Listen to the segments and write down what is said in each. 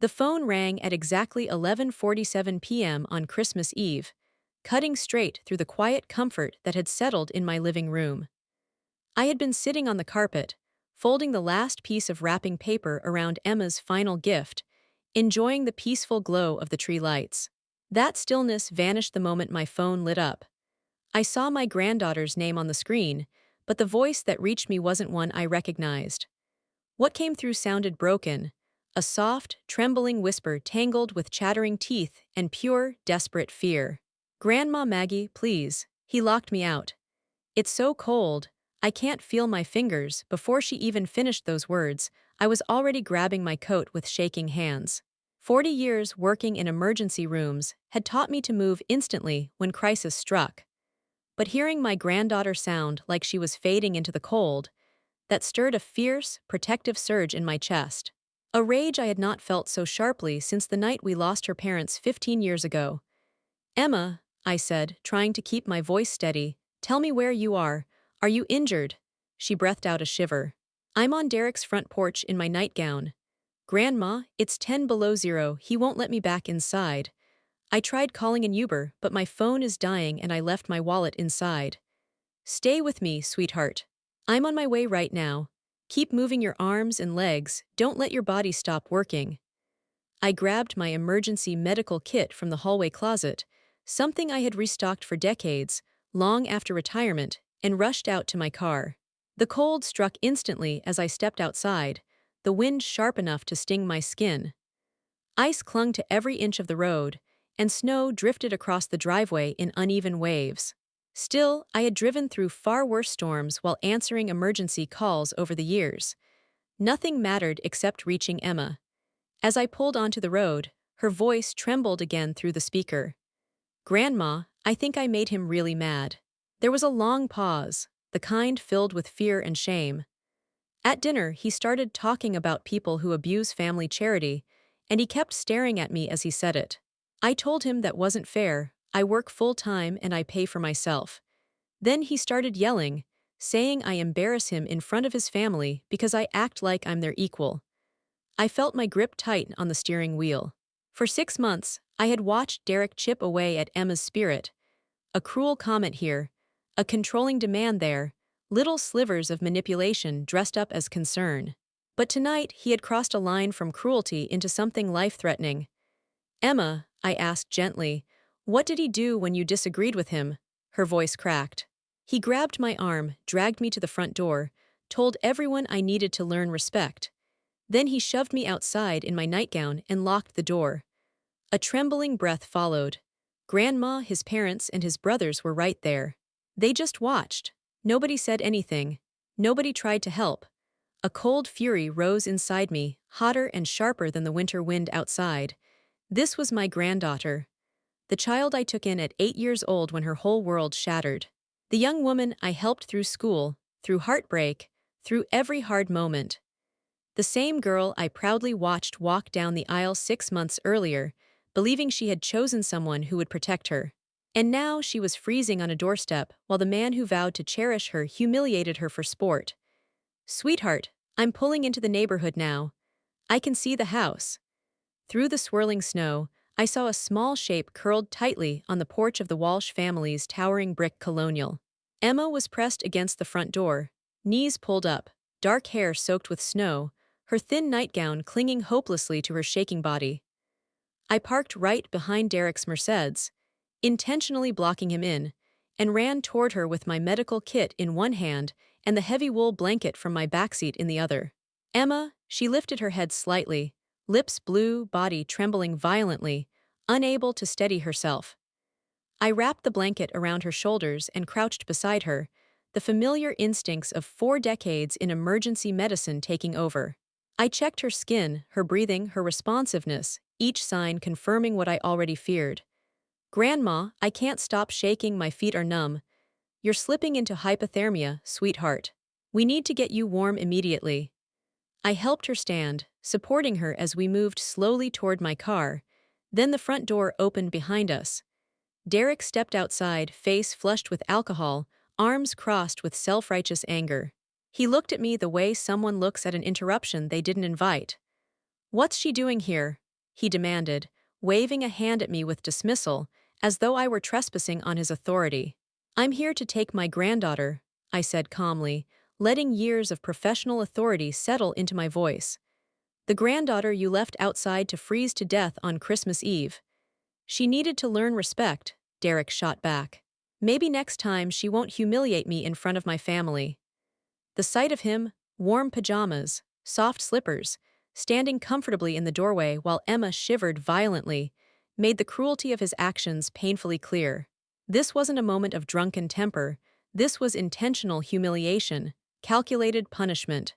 The phone rang at exactly 11:47 p.m. on Christmas Eve, cutting straight through the quiet comfort that had settled in my living room. I had been sitting on the carpet, folding the last piece of wrapping paper around Emma's final gift, enjoying the peaceful glow of the tree lights. That stillness vanished the moment my phone lit up. I saw my granddaughter's name on the screen, but the voice that reached me wasn't one I recognized. What came through sounded broken, a soft, trembling whisper tangled with chattering teeth and pure, desperate fear. "Grandma Maggie, please." He locked me out. "It's so cold, I can't feel my fingers." Before she even finished those words, I was already grabbing my coat with shaking hands. 40 years working in emergency rooms had taught me to move instantly when crisis struck. But hearing my granddaughter sound like she was fading into the cold, that stirred a fierce, protective surge in my chest. A rage I had not felt so sharply since the night we lost her parents 15 years ago. "Emma," I said, trying to keep my voice steady, "tell me where you are. Are you injured?" She breathed out a shiver. "I'm on Derek's front porch in my nightgown." "Grandma, it's 10 below zero, he won't let me back inside. I tried calling an Uber, but my phone is dying and I left my wallet inside." "Stay with me, sweetheart. I'm on my way right now. Keep moving your arms and legs, don't let your body stop working." I grabbed my emergency medical kit from the hallway closet, something I had restocked for decades, long after retirement, and rushed out to my car. The cold struck instantly as I stepped outside, the wind sharp enough to sting my skin. Ice clung to every inch of the road, and snow drifted across the driveway in uneven waves. Still, I had driven through far worse storms while answering emergency calls over the years. Nothing mattered except reaching Emma. As I pulled onto the road, her voice trembled again through the speaker. "Grandma, I think I made him really mad." There was a long pause, the kind filled with fear and shame. At dinner, he started talking about people who abuse family charity, and he kept staring at me as he said it. I told him that wasn't fair. I work full-time and I pay for myself. Then he started yelling, saying I embarrass him in front of his family because I act like I'm their equal. I felt my grip tighten on the steering wheel. For 6 months, I had watched Derek chip away at Emma's spirit. A cruel comment here, a controlling demand there, little slivers of manipulation dressed up as concern. But tonight, he had crossed a line from cruelty into something life-threatening. "Emma," I asked gently, "what did he do when you disagreed with him?" Her voice cracked. "He grabbed my arm, dragged me to the front door, told everyone I needed to learn respect. Then he shoved me outside in my nightgown and locked the door." A trembling breath followed. Grandma, his parents, and his brothers were right there. They just watched. Nobody said anything. Nobody tried to help. A cold fury rose inside me, hotter and sharper than the winter wind outside. This was my granddaughter. The child I took in at 8 years old when her whole world shattered. The young woman I helped through school, through heartbreak, through every hard moment. The same girl I proudly watched walk down the aisle 6 months earlier, believing she had chosen someone who would protect her. And now she was freezing on a doorstep while the man who vowed to cherish her humiliated her for sport. "Sweetheart, I'm pulling into the neighborhood now. I can see the house." Through the swirling snow, I saw a small shape curled tightly on the porch of the Walsh family's towering brick colonial. Emma was pressed against the front door, knees pulled up, dark hair soaked with snow, her thin nightgown clinging hopelessly to her shaking body. I parked right behind Derek's Mercedes, intentionally blocking him in, and ran toward her with my medical kit in one hand and the heavy wool blanket from my backseat in the other. "Emma," she lifted her head slightly, lips blue, body trembling violently, unable to steady herself. I wrapped the blanket around her shoulders and crouched beside her, the familiar instincts of 4 decades in emergency medicine taking over. I checked her skin, her breathing, her responsiveness, each sign confirming what I already feared. "Grandma, I can't stop shaking, my feet are numb." "You're slipping into hypothermia, sweetheart. We need to get you warm immediately." I helped her stand, supporting her as we moved slowly toward my car. Then the front door opened behind us. Derek stepped outside, face flushed with alcohol, arms crossed with self-righteous anger. He looked at me the way someone looks at an interruption they didn't invite. "What's she doing here?" he demanded, waving a hand at me with dismissal, as though I were trespassing on his authority. I'm here to take my granddaughter, I said calmly, letting years of professional authority settle into my voice. The granddaughter you left outside to freeze to death on Christmas Eve. She needed to learn respect, Derek shot back. Maybe next time she won't humiliate me in front of my family. The sight of him, warm pajamas, soft slippers, standing comfortably in the doorway while Emma shivered violently, made the cruelty of his actions painfully clear. This wasn't a moment of drunken temper, this was intentional humiliation, calculated punishment.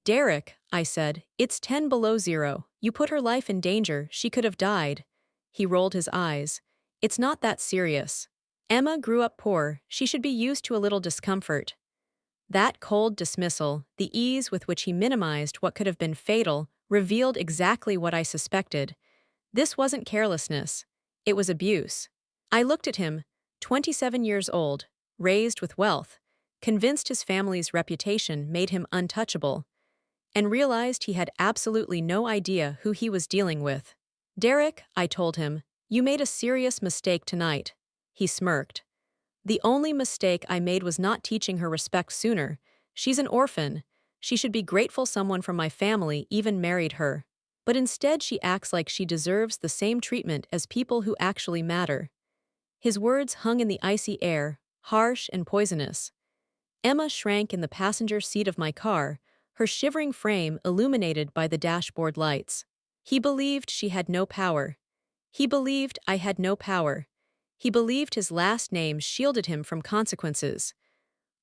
Derek, I said, it's 10 below zero. You put her life in danger, she could have died. He rolled his eyes. It's not that serious. Emma grew up poor, she should be used to a little discomfort. That cold dismissal, the ease with which he minimized what could have been fatal, revealed exactly what I suspected. This wasn't carelessness. It was abuse. I looked at him, 27 years old, raised with wealth, convinced his family's reputation made him untouchable, and realized he had absolutely no idea who he was dealing with. Derek, I told him, you made a serious mistake tonight. He smirked. The only mistake I made was not teaching her respect sooner. She's an orphan. She should be grateful someone from my family even married her. But instead she acts like she deserves the same treatment as people who actually matter. His words hung in the icy air, harsh and poisonous. Emma shrank in the passenger seat of my car, her shivering frame illuminated by the dashboard lights. He believed she had no power. He believed I had no power. He believed his last name shielded him from consequences.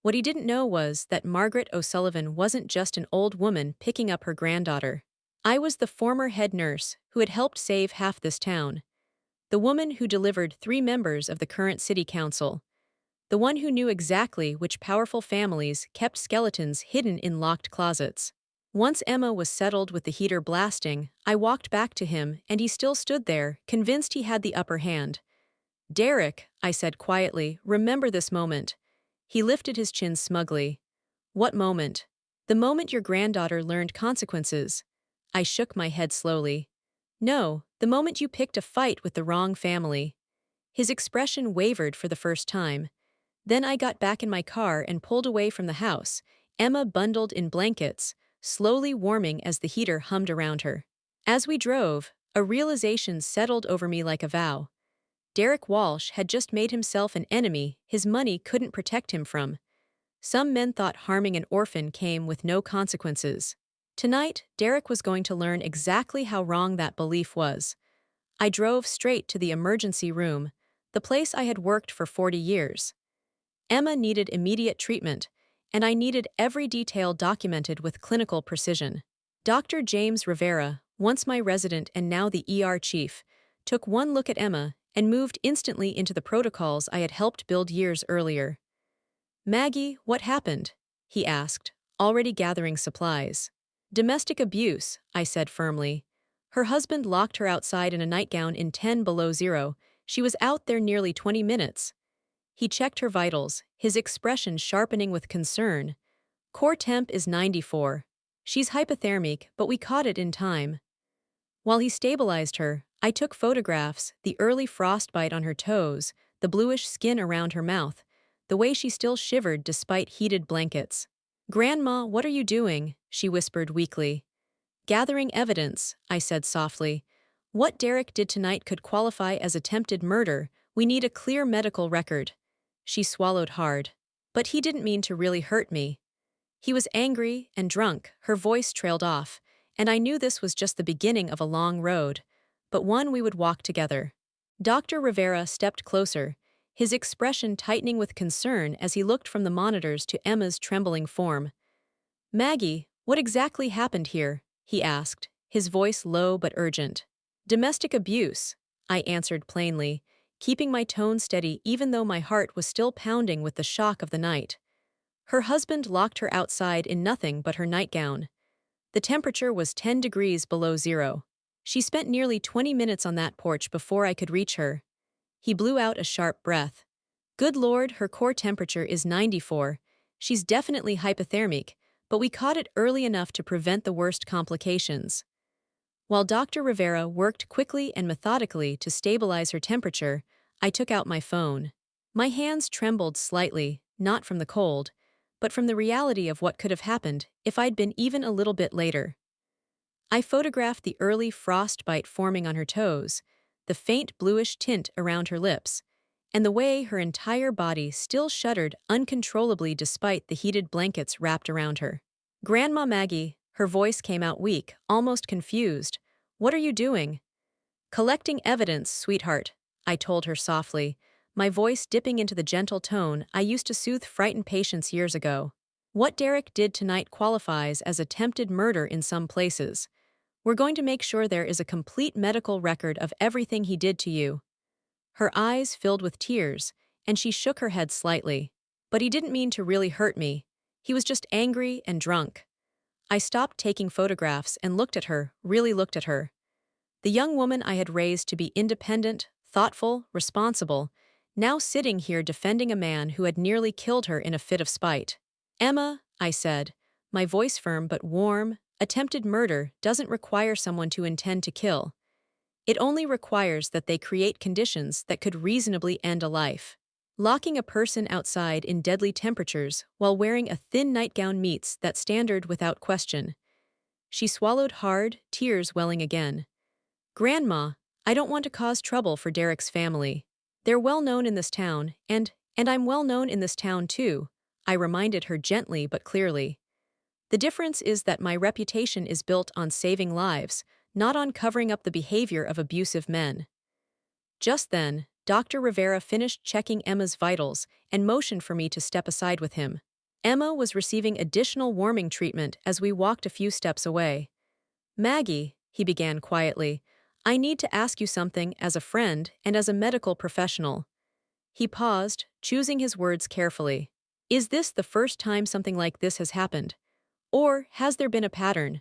What he didn't know was that Margaret O'Sullivan wasn't just an old woman picking up her granddaughter. I was the former head nurse who had helped save half this town. The woman who delivered 3 members of the current city council. The one who knew exactly which powerful families kept skeletons hidden in locked closets. Once Emma was settled with the heater blasting, I walked back to him and he still stood there, convinced he had the upper hand. Derek, I said quietly, remember this moment. He lifted his chin smugly. What moment? The moment your granddaughter learned consequences. I shook my head slowly. No, the moment you picked a fight with the wrong family. His expression wavered for the first time. Then I got back in my car and pulled away from the house, Emma bundled in blankets, slowly warming as the heater hummed around her. As we drove, a realization settled over me like a vow. Derek Walsh had just made himself an enemy his money couldn't protect him from. Some men thought harming an orphan came with no consequences. Tonight, Derek was going to learn exactly how wrong that belief was. I drove straight to the emergency room, the place I had worked for 40 years. Emma needed immediate treatment, and I needed every detail documented with clinical precision. Dr. James Rivera, once my resident and now the ER chief, took one look at Emma and moved instantly into the protocols I had helped build years earlier. Maggie, what happened? He asked, already gathering supplies. Domestic abuse, I said firmly. Her husband locked her outside in a nightgown in 10 below zero. She was out there nearly 20 minutes. He checked her vitals, his expression sharpening with concern. Core temp is 94. She's hypothermic, but we caught it in time. While he stabilized her, I took photographs, the early frostbite on her toes, the bluish skin around her mouth, the way she still shivered despite heated blankets. Grandma, what are you doing? She whispered weakly. Gathering evidence, I said softly. What Derek did tonight could qualify as attempted murder. We need a clear medical record. She swallowed hard. But he didn't mean to really hurt me. He was angry and drunk, her voice trailed off, and I knew this was just the beginning of a long road, but one we would walk together. Dr. Rivera stepped closer, his expression tightening with concern as he looked from the monitors to Emma's trembling form. Maggie, what exactly happened here? He asked, his voice low but urgent. Domestic abuse, I answered plainly, keeping my tone steady even though my heart was still pounding with the shock of the night. Her husband locked her outside in nothing but her nightgown. The temperature was 10 degrees below zero. She spent nearly 20 minutes on that porch before I could reach her. He blew out a sharp breath. Good Lord, her core temperature is 94. She's definitely hypothermic, but we caught it early enough to prevent the worst complications. While Dr. Rivera worked quickly and methodically to stabilize her temperature, I took out my phone. My hands trembled slightly, not from the cold, but from the reality of what could have happened if I'd been even a little bit later. I photographed the early frostbite forming on her toes, the faint bluish tint around her lips, and the way her entire body still shuddered uncontrollably despite the heated blankets wrapped around her. "Grandma Maggie," her voice came out weak, almost confused. "What are you doing?" "Collecting evidence, sweetheart," I told her softly, my voice dipping into the gentle tone I used to soothe frightened patients years ago. "What Derek did tonight qualifies as attempted murder in some places. We're going to make sure there is a complete medical record of everything he did to you." Her eyes filled with tears, and she shook her head slightly. "But he didn't mean to really hurt me. He was just angry and drunk." I stopped taking photographs and looked at her, really looked at her. The young woman I had raised to be independent, thoughtful, responsible, now sitting here defending a man who had nearly killed her in a fit of spite. "Emma," I said, my voice firm but warm, "attempted murder doesn't require someone to intend to kill. It only requires that they create conditions that could reasonably end a life. Locking a person outside in deadly temperatures while wearing a thin nightgown meets that standard without question." She swallowed hard, tears welling again. "Grandma, I don't want to cause trouble for Derek's family. They're well known in this town, and I'm well known in this town too," I reminded her gently but clearly. "The difference is that my reputation is built on saving lives, not on covering up the behavior of abusive men." Just then, Dr. Rivera finished checking Emma's vitals and motioned for me to step aside with him. Emma was receiving additional warming treatment as we walked a few steps away. "Maggie," he began quietly, "I need to ask you something as a friend and as a medical professional." He paused, choosing his words carefully. "Is this the first time something like this has happened? Or has there been a pattern?"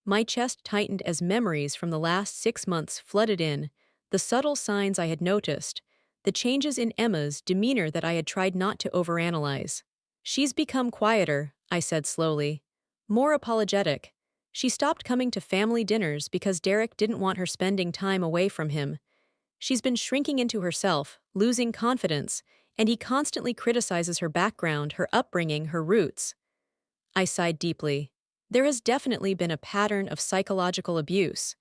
My chest tightened as memories from the last 6 months flooded in, the subtle signs I had noticed, the changes in Emma's demeanor that I had tried not to overanalyze. "She's become quieter," I said slowly. "More apologetic. She stopped coming to family dinners because Derek didn't want her spending time away from him. She's been shrinking into herself, losing confidence, and he constantly criticizes her background, her upbringing, her roots." I sighed deeply. There has definitely been a pattern of psychological abuse.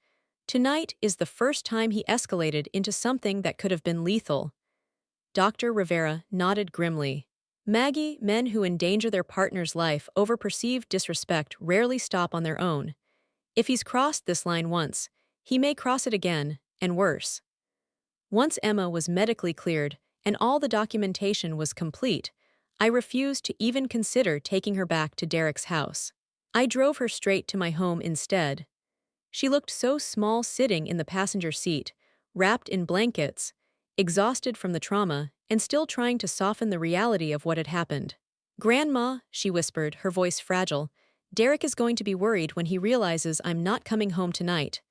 Tonight is the first time he escalated into something that could have been lethal. Dr. Rivera nodded grimly. "Maggie, men who endanger their partner's life over perceived disrespect rarely stop on their own. If he's crossed this line once, he may cross it again, and worse." Once Emma was medically cleared and all the documentation was complete, I refused to even consider taking her back to Derek's house. I drove her straight to my home instead. She looked so small sitting in the passenger seat, wrapped in blankets, exhausted from the trauma, and still trying to soften the reality of what had happened. "Grandma," she whispered, her voice fragile, "Derek is going to be worried when he realizes I'm not coming home tonight."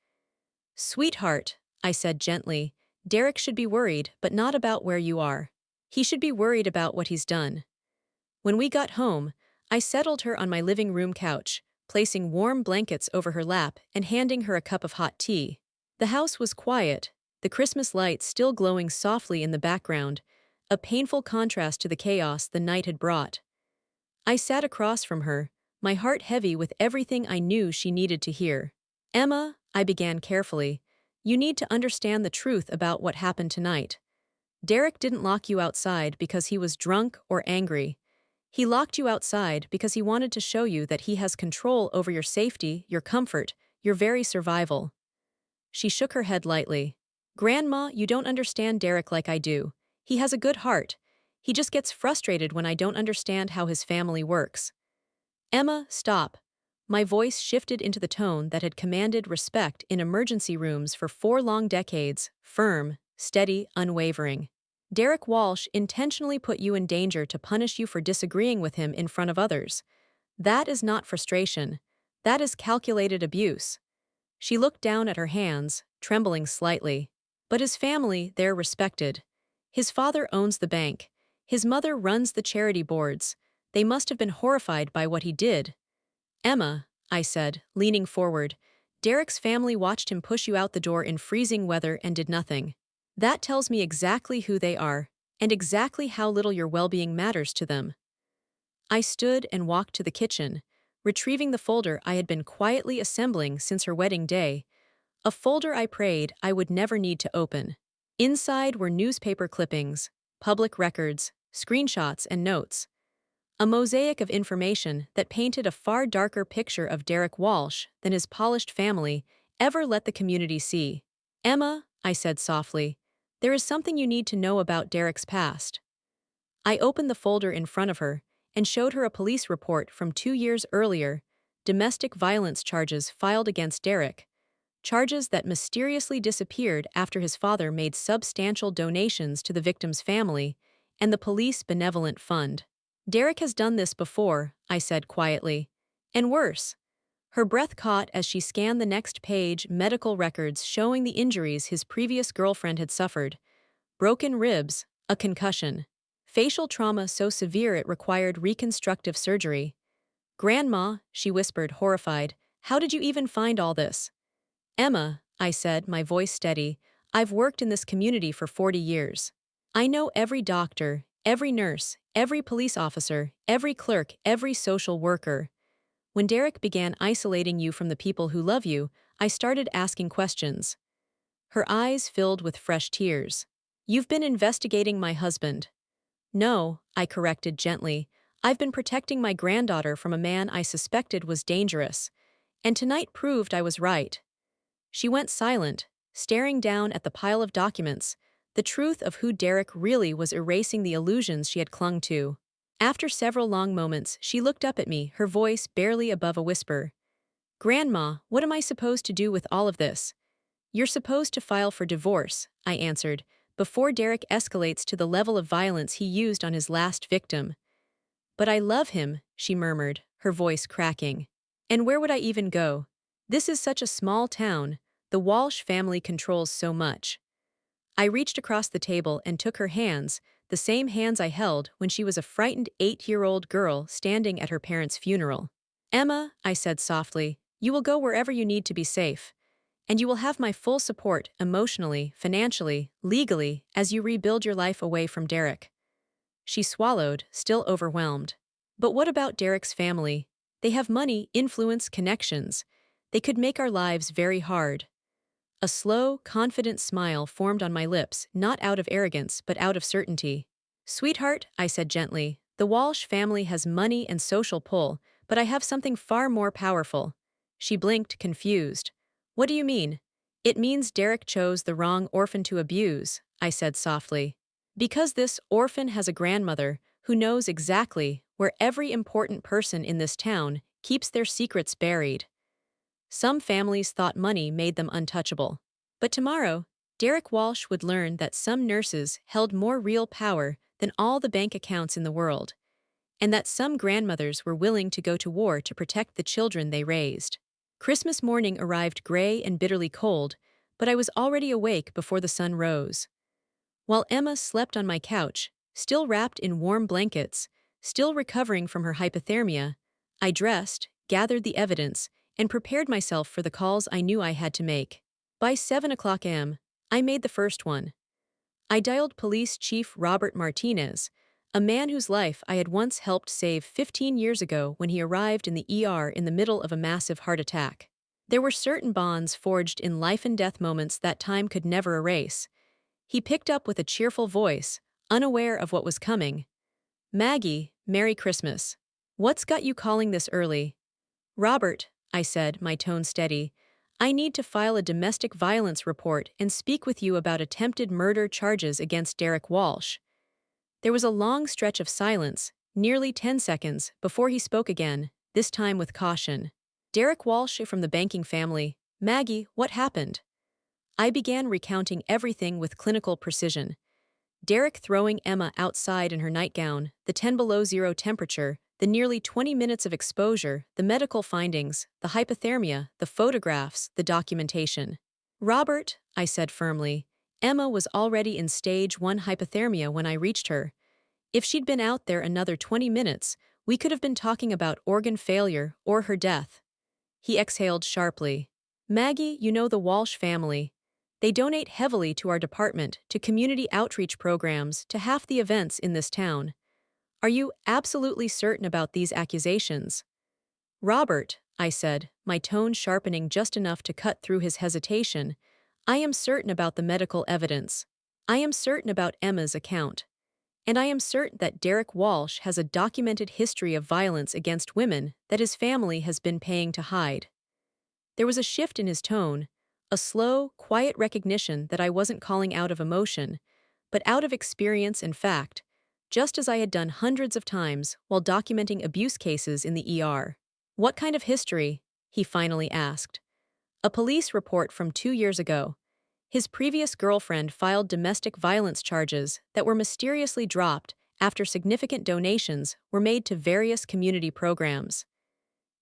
"Sweetheart," I said gently, "Derek should be worried, but not about where you are. He should be worried about what he's done." When we got home, I settled her on my living room couch, placing warm blankets over her lap and handing her a cup of hot tea. The house was quiet, the Christmas lights still glowing softly in the background, a painful contrast to the chaos the night had brought. I sat across from her, my heart heavy with everything I knew she needed to hear. "Emma," I began carefully, "you need to understand the truth about what happened tonight. Derek didn't lock you outside because he was drunk or angry. He locked you outside because he wanted to show you that he has control over your safety, your comfort, your very survival." She shook her head lightly. "Grandma, you don't understand Derek like I do. He has a good heart. He just gets frustrated when I don't understand how his family works." "Emma, stop." My voice shifted into the tone that had commanded respect in emergency rooms for 4 long decades, firm, steady, unwavering. "Derek Walsh intentionally put you in danger to punish you for disagreeing with him in front of others. That is not frustration. That is calculated abuse." She looked down at her hands, trembling slightly. "But his family, they're respected. His father owns the bank. His mother runs the charity boards. They must have been horrified by what he did." "Emma," I said, leaning forward, Derek's family watched him push you out the door in freezing weather and did nothing. That tells me exactly who they are, and exactly how little your well-being matters to them. I stood and walked to the kitchen, retrieving the folder I had been quietly assembling since her wedding day, a folder I prayed I would never need to open. Inside were newspaper clippings, public records, screenshots, and notes. A mosaic of information that painted a far darker picture of Derek Walsh than his polished family ever let the community see. "Emma," I said softly, "there is something you need to know about Derek's past." I opened the folder in front of her and showed her a police report from 2 years earlier, domestic violence charges filed against Derek, charges that mysteriously disappeared after his father made substantial donations to the victim's family and the police benevolent fund. "Derek has done this before," I said quietly. "And worse." Her breath caught as she scanned the next page, medical records showing the injuries his previous girlfriend had suffered: broken ribs, a concussion, facial trauma so severe it required reconstructive surgery. "Grandma," she whispered, horrified, "how did you even find all this?" "Emma," I said, my voice steady, "I've worked in this community for 40 years. I know every doctor, every nurse, every police officer, every clerk, every social worker. When Derek began isolating you from the people who love you, I started asking questions." Her eyes filled with fresh tears. "You've been investigating my husband." "No," I corrected gently. "I've been protecting my granddaughter from a man I suspected was dangerous. And tonight proved I was right." She went silent, staring down at the pile of documents, the truth of who Derek really was erasing the illusions she had clung to. After several long moments, she looked up at me, her voice barely above a whisper. "Grandma, what am I supposed to do with all of this?" "You're supposed to file for divorce," I answered, "before Derek escalates to the level of violence he used on his last victim." "But I love him," she murmured, her voice cracking. "And where would I even go? This is such a small town. The Walsh family controls so much." I reached across the table and took her hands, the same hands I held when she was a frightened 8-year-old girl standing at her parents' funeral. "Emma," I said softly, "you will go wherever you need to be safe. And you will have my full support, emotionally, financially, legally, as you rebuild your life away from Derek." She swallowed, still overwhelmed. "But what about Derek's family? They have money, influence, connections. They could make our lives very hard." A slow, confident smile formed on my lips, not out of arrogance, but out of certainty. "Sweetheart," I said gently, "the Walsh family has money and social pull, but I have something far more powerful." She blinked, confused. "What do you mean?" "It means Derek chose the wrong orphan to abuse," I said softly. "Because this orphan has a grandmother who knows exactly where every important person in this town keeps their secrets buried." Some families thought money made them untouchable. But tomorrow, Derek Walsh would learn that some nurses held more real power than all the bank accounts in the world, and that some grandmothers were willing to go to war to protect the children they raised. Christmas morning arrived gray and bitterly cold, but I was already awake before the sun rose. While Emma slept on my couch, still wrapped in warm blankets, still recovering from her hypothermia, I dressed, gathered the evidence, and prepared myself for the calls I knew I had to make. By 7 a.m., I made the first one. I dialed Police Chief Robert Martinez, a man whose life I had once helped save 15 years ago when he arrived in the ER in the middle of a massive heart attack. There were certain bonds forged in life-and-death moments that time could never erase. He picked up with a cheerful voice, unaware of what was coming. "Maggie, Merry Christmas. What's got you calling this early?" "Robert," I said, my tone steady, "I need to file a domestic violence report and speak with you about attempted murder charges against Derek Walsh." There was a long stretch of silence, nearly 10 seconds, before he spoke again, this time with caution. "Derek Walsh from the banking family. Maggie, what happened?" I began recounting everything with clinical precision. Derek throwing Emma outside in her nightgown, the 10 below zero temperature, the nearly 20 minutes of exposure, the medical findings, the hypothermia, the photographs, the documentation. "Robert," I said firmly, "Emma was already in stage 1 hypothermia when I reached her. If she'd been out there another 20 minutes, we could have been talking about organ failure or her death." He exhaled sharply. Maggie, you know the Walsh family. They donate heavily to our department, to community outreach programs, to half the events in this town. Are you absolutely certain about these accusations? Robert, I said, my tone sharpening just enough to cut through his hesitation, I am certain about the medical evidence. I am certain about Emma's account. And I am certain that Derek Walsh has a documented history of violence against women that his family has been paying to hide. There was a shift in his tone, a slow, quiet recognition that I wasn't calling out of emotion, but out of experience and fact, just as I had done hundreds of times while documenting abuse cases in the ER. What kind of history? He finally asked. A police report from 2 years ago. His previous girlfriend filed domestic violence charges that were mysteriously dropped after significant donations were made to various community programs.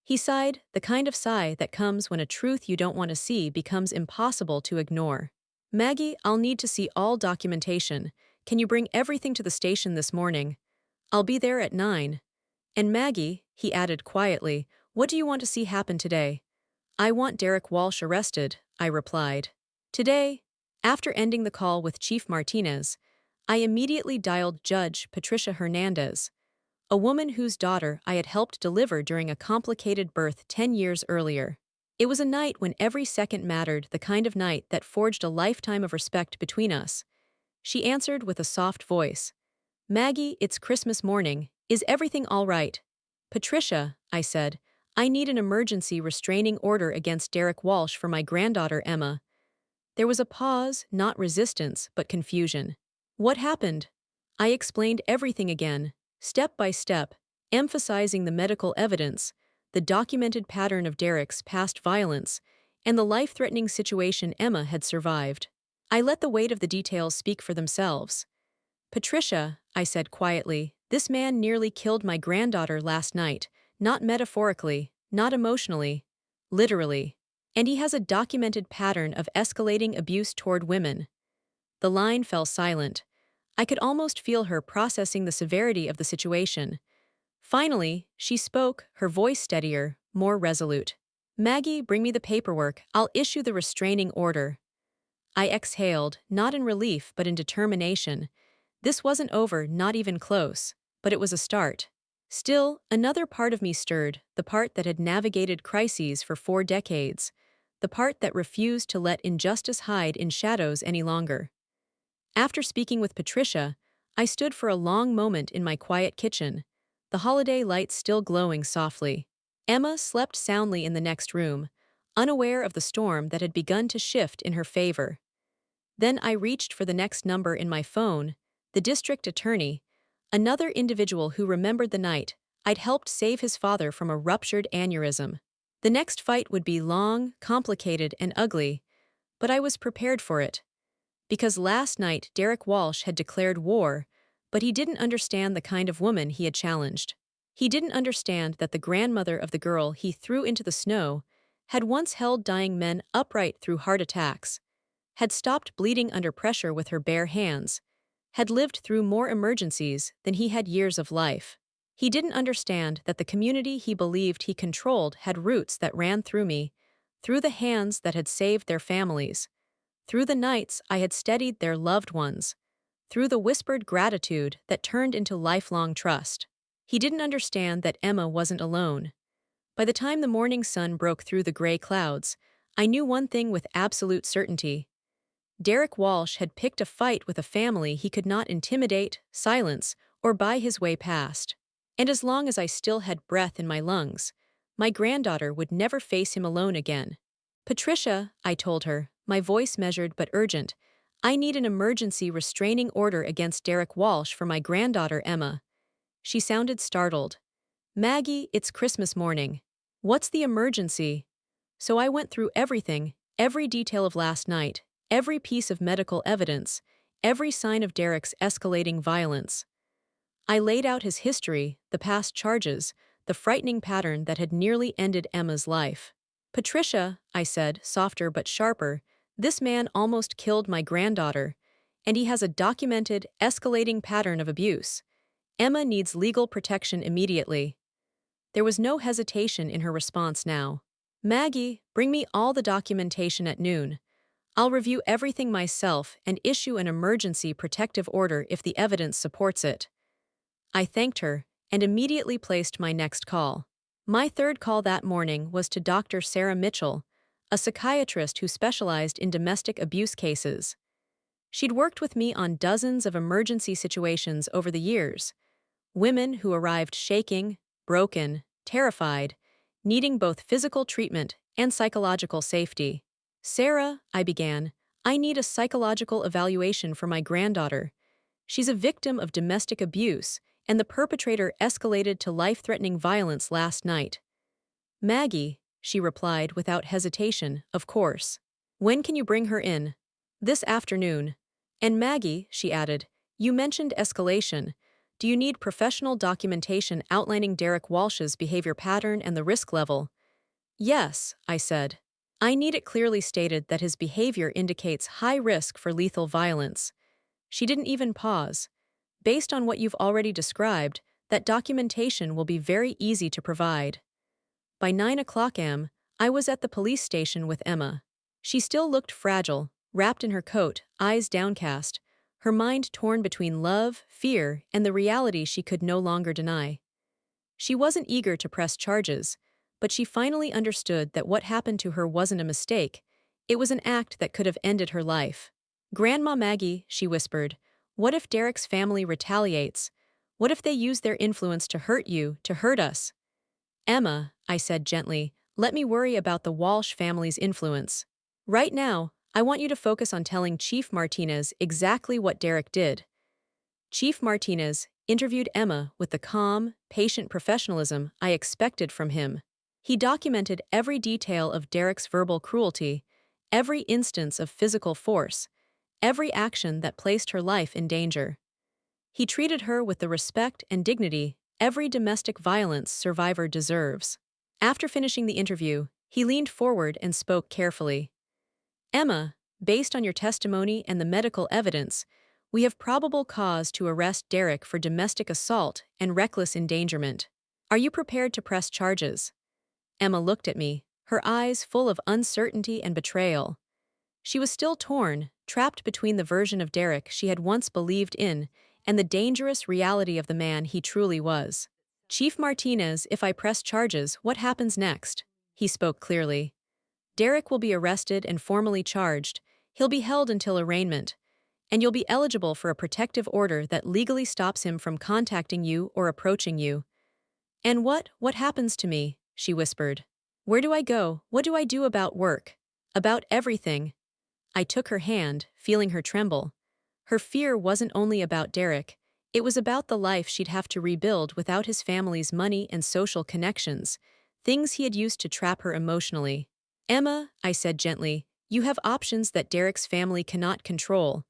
He sighed, the kind of sigh that comes when a truth you don't want to see becomes impossible to ignore. Maggie, I'll need to see all documentation. Can you bring everything to the station this morning? I'll be there at 9. And Maggie, he added quietly, what do you want to see happen today? I want Derek Walsh arrested, I replied. Today, after ending the call with Chief Martinez, I immediately dialed Judge Patricia Hernandez, a woman whose daughter I had helped deliver during a complicated birth 10 years earlier. It was a night when every second mattered, the kind of night that forged a lifetime of respect between us. She answered with a soft voice. Maggie, it's Christmas morning. Is everything all right? Patricia, I said, I need an emergency restraining order against Derek Walsh for my granddaughter Emma. There was a pause, not resistance, but confusion. What happened? I explained everything again, step by step, emphasizing the medical evidence, the documented pattern of Derek's past violence, and the life-threatening situation Emma had survived. I let the weight of the details speak for themselves. Patricia, I said quietly, this man nearly killed my granddaughter last night, not metaphorically, not emotionally, literally. And he has a documented pattern of escalating abuse toward women. The line fell silent. I could almost feel her processing the severity of the situation. Finally, she spoke, her voice steadier, more resolute. Maggie, bring me the paperwork. I'll issue the restraining order. I exhaled, not in relief but in determination. This wasn't over, not even close, but it was a start. Still, another part of me stirred, the part that had navigated crises for 4 decades, the part that refused to let injustice hide in shadows any longer. After speaking with Patricia, I stood for a long moment in my quiet kitchen, the holiday lights still glowing softly. Emma slept soundly in the next room, unaware of the storm that had begun to shift in her favor. Then I reached for the next number in my phone, the district attorney, another individual who remembered the night I'd helped save his father from a ruptured aneurysm. The next fight would be long, complicated, and ugly, but I was prepared for it. Because last night Derek Walsh had declared war, but he didn't understand the kind of woman he had challenged. He didn't understand that the grandmother of the girl he threw into the snow had once held dying men upright through heart attacks, had stopped bleeding under pressure with her bare hands, had lived through more emergencies than he had years of life. He didn't understand that the community he believed he controlled had roots that ran through me, through the hands that had saved their families, through the nights I had steadied their loved ones, through the whispered gratitude that turned into lifelong trust. He didn't understand that Emma wasn't alone. By the time the morning sun broke through the gray clouds, I knew one thing with absolute certainty. Derek Walsh had picked a fight with a family he could not intimidate, silence, or buy his way past. And as long as I still had breath in my lungs, my granddaughter would never face him alone again. Patricia, I told her, my voice measured but urgent, I need an emergency restraining order against Derek Walsh for my granddaughter Emma. She sounded startled. Maggie, it's Christmas morning. What's the emergency? So I went through everything, every detail of last night, every piece of medical evidence, every sign of Derek's escalating violence. I laid out his history, the past charges, the frightening pattern that had nearly ended Emma's life. Patricia, I said, softer but sharper, this man almost killed my granddaughter, and he has a documented, escalating pattern of abuse. Emma needs legal protection immediately. There was no hesitation in her response now. Maggie, bring me all the documentation at noon. I'll review everything myself and issue an emergency protective order if the evidence supports it. I thanked her and immediately placed my next call. My third call that morning was to Dr. Sarah Mitchell, a psychiatrist who specialized in domestic abuse cases. She'd worked with me on dozens of emergency situations over the years, women who arrived shaking, broken, terrified, needing both physical treatment and psychological safety. Sarah, I began, I need a psychological evaluation for my granddaughter. She's a victim of domestic abuse, and the perpetrator escalated to life-threatening violence last night. Maggie, she replied without hesitation, of course. When can you bring her in? This afternoon. And Maggie, she added, you mentioned escalation. Do you need professional documentation outlining Derek Walsh's behavior pattern and the risk level? Yes, I said. I need it clearly stated that his behavior indicates high risk for lethal violence. She didn't even pause. Based on what you've already described, that documentation will be very easy to provide. By 9 o'clock am, I was at the police station with Emma. She still looked fragile, wrapped in her coat, eyes downcast, her mind torn between love, fear, and the reality she could no longer deny. She wasn't eager to press charges, but she finally understood that what happened to her wasn't a mistake. It was an act that could have ended her life. Grandma Maggie, she whispered, what if Derek's family retaliates? What if they use their influence to hurt you, to hurt us? Emma, I said gently, let me worry about the Walsh family's influence. Right now, I want you to focus on telling Chief Martinez exactly what Derek did. Chief Martinez interviewed Emma with the calm, patient professionalism I expected from him. He documented every detail of Derek's verbal cruelty, every instance of physical force, every action that placed her life in danger. He treated her with the respect and dignity every domestic violence survivor deserves. After finishing the interview, he leaned forward and spoke carefully. Emma, based on your testimony and the medical evidence, we have probable cause to arrest Derek for domestic assault and reckless endangerment. Are you prepared to press charges? Emma looked at me, her eyes full of uncertainty and betrayal. She was still torn, trapped between the version of Derek she had once believed in and the dangerous reality of the man he truly was. Chief Martinez, if I press charges, what happens next? He spoke clearly. Derek will be arrested and formally charged. He'll be held until arraignment. And you'll be eligible for a protective order that legally stops him from contacting you or approaching you. And what happens to me? She whispered. Where do I go? What do I do about work? About everything. I took her hand, feeling her tremble. Her fear wasn't only about Derek, it was about the life she'd have to rebuild without his family's money and social connections, things he had used to trap her emotionally. Emma, I said gently, you have options that Derek's family cannot control.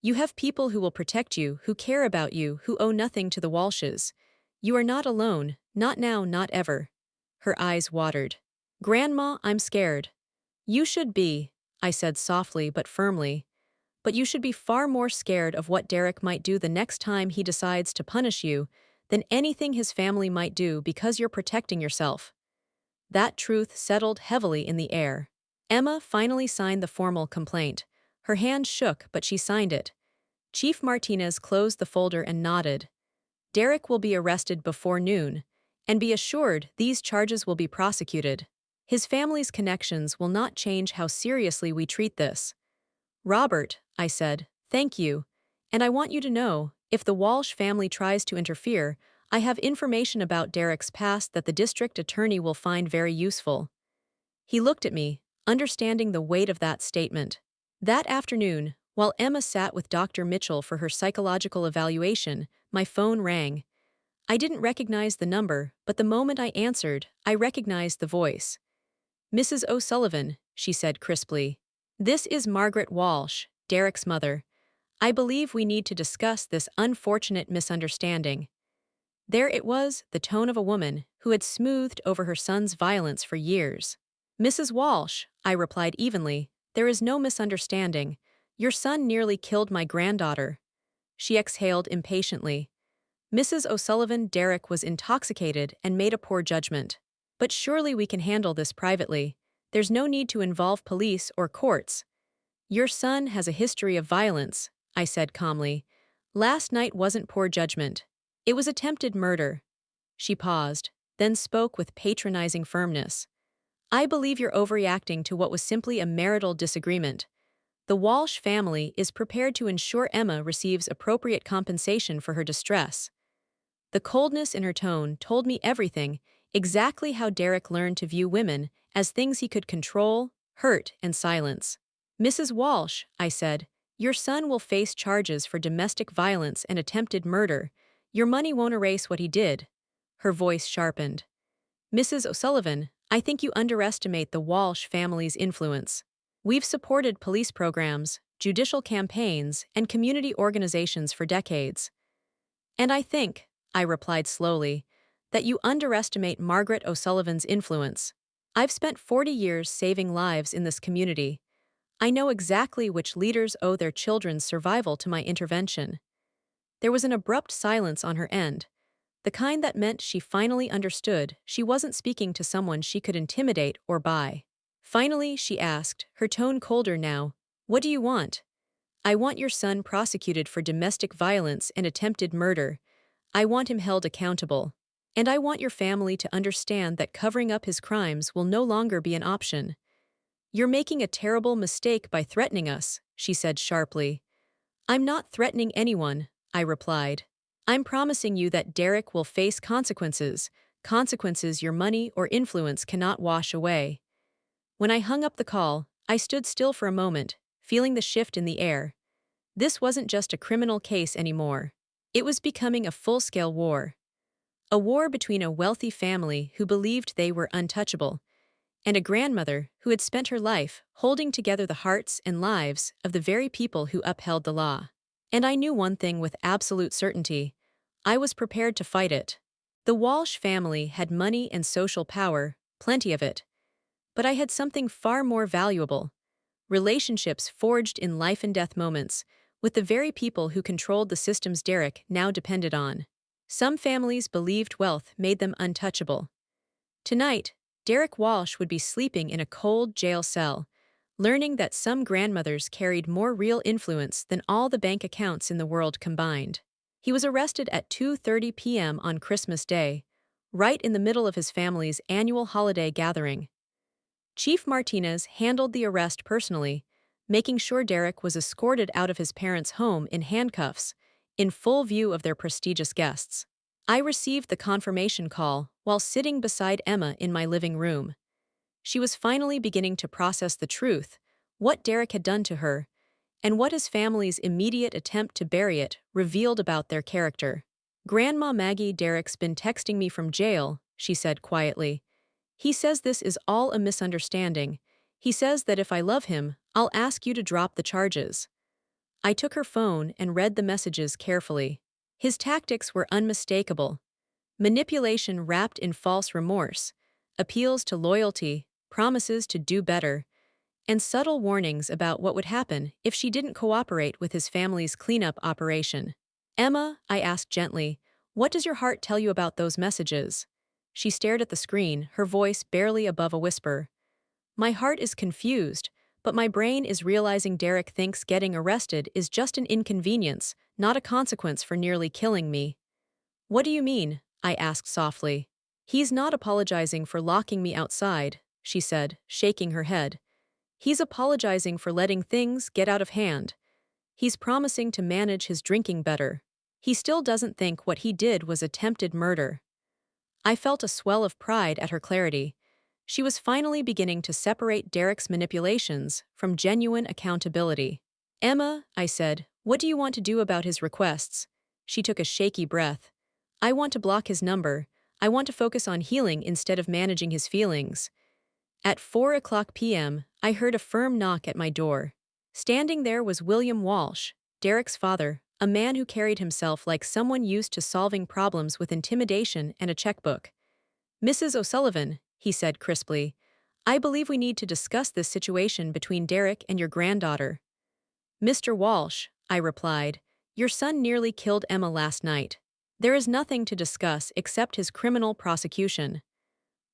You have people who will protect you, who care about you, who owe nothing to the Walshes. You are not alone, not now, not ever. Her eyes watered. Grandma, I'm scared. You should be, I said softly but firmly. But you should be far more scared of what Derek might do the next time he decides to punish you than anything his family might do because you're protecting yourself. That truth settled heavily in the air. Emma finally signed the formal complaint. Her hand shook, but she signed it. Chief Martinez closed the folder and nodded. Derek will be arrested before noon, and be assured these charges will be prosecuted. His family's connections will not change how seriously we treat this. Robert, I said, thank you. And I want you to know, if the Walsh family tries to interfere, I have information about Derek's past that the district attorney will find very useful. He looked at me, understanding the weight of that statement. That afternoon, while Emma sat with Dr. Mitchell for her psychological evaluation, my phone rang. I didn't recognize the number, but the moment I answered, I recognized the voice. Mrs. O'Sullivan, she said crisply. This is Margaret Walsh, Derek's mother. I believe we need to discuss this unfortunate misunderstanding. There it was, the tone of a woman who had smoothed over her son's violence for years. Mrs. Walsh, I replied evenly, there is no misunderstanding. Your son nearly killed my granddaughter. She exhaled impatiently. Mrs. O'Sullivan, Derek was intoxicated and made a poor judgment. But surely we can handle this privately. There's no need to involve police or courts. Your son has a history of violence, I said calmly. Last night wasn't poor judgment. It was attempted murder. She paused, then spoke with patronizing firmness. I believe you're overreacting to what was simply a marital disagreement. The Walsh family is prepared to ensure Emma receives appropriate compensation for her distress. The coldness in her tone told me everything, exactly how Derek learned to view women as things he could control, hurt, and silence. Mrs. Walsh, I said, your son will face charges for domestic violence and attempted murder. Your money won't erase what he did. Her voice sharpened. Mrs. O'Sullivan, I think you underestimate the Walsh family's influence. We've supported police programs, judicial campaigns, and community organizations for decades. And I think, I replied slowly, that you underestimate Margaret O'Sullivan's influence. I've spent 40 years saving lives in this community. I know exactly which leaders owe their children's survival to my intervention. There was an abrupt silence on her end, the kind that meant she finally understood she wasn't speaking to someone she could intimidate or buy. Finally, she asked, her tone colder now, what do you want? I want your son prosecuted for domestic violence and attempted murder. I want him held accountable. And I want your family to understand that covering up his crimes will no longer be an option. You're making a terrible mistake by threatening us, she said sharply. I'm not threatening anyone, I replied. I'm promising you that Derek will face consequences, consequences your money or influence cannot wash away. When I hung up the call, I stood still for a moment, feeling the shift in the air. This wasn't just a criminal case anymore. It was becoming a full-scale war. A war between a wealthy family who believed they were untouchable and a grandmother who had spent her life holding together the hearts and lives of the very people who upheld the law. And I knew one thing with absolute certainty. I was prepared to fight it. The Walsh family had money and social power, plenty of it. But I had something far more valuable. Relationships forged in life-and-death moments with the very people who controlled the systems Derek now depended on. Some families believed wealth made them untouchable. Tonight, Derek Walsh would be sleeping in a cold jail cell, learning that some grandmothers carried more real influence than all the bank accounts in the world combined. He was arrested at 2:30 p.m. on Christmas Day, right in the middle of his family's annual holiday gathering. Chief Martinez handled the arrest personally, making sure Derek was escorted out of his parents' home in handcuffs, in full view of their prestigious guests. I received the confirmation call while sitting beside Emma in my living room. She was finally beginning to process the truth, what Derek had done to her, and what his family's immediate attempt to bury it revealed about their character. Grandma Maggie, Derek's been texting me from jail, she said quietly. He says this is all a misunderstanding. He says that if I love him, I'll ask you to drop the charges. I took her phone and read the messages carefully. His tactics were unmistakable. Manipulation wrapped in false remorse, appeals to loyalty, promises to do better, and subtle warnings about what would happen if she didn't cooperate with his family's cleanup operation. Emma, I asked gently, what does your heart tell you about those messages? She stared at the screen, her voice barely above a whisper. My heart is confused, but my brain is realizing Derek thinks getting arrested is just an inconvenience, not a consequence for nearly killing me. What do you mean? I asked softly. He's not apologizing for locking me outside, she said, shaking her head. He's apologizing for letting things get out of hand. He's promising to manage his drinking better. He still doesn't think what he did was attempted murder. I felt a swell of pride at her clarity. She was finally beginning to separate Derek's manipulations from genuine accountability. Emma, I said, what do you want to do about his requests? She took a shaky breath. I want to block his number. I want to focus on healing instead of managing his feelings. At 4:00 p.m., I heard a firm knock at my door. Standing there was William Walsh, Derek's father, a man who carried himself like someone used to solving problems with intimidation and a checkbook. Mrs. O'Sullivan, he said crisply, I believe we need to discuss this situation between Derek and your granddaughter. Mr. Walsh, I replied, your son nearly killed Emma last night. There is nothing to discuss except his criminal prosecution.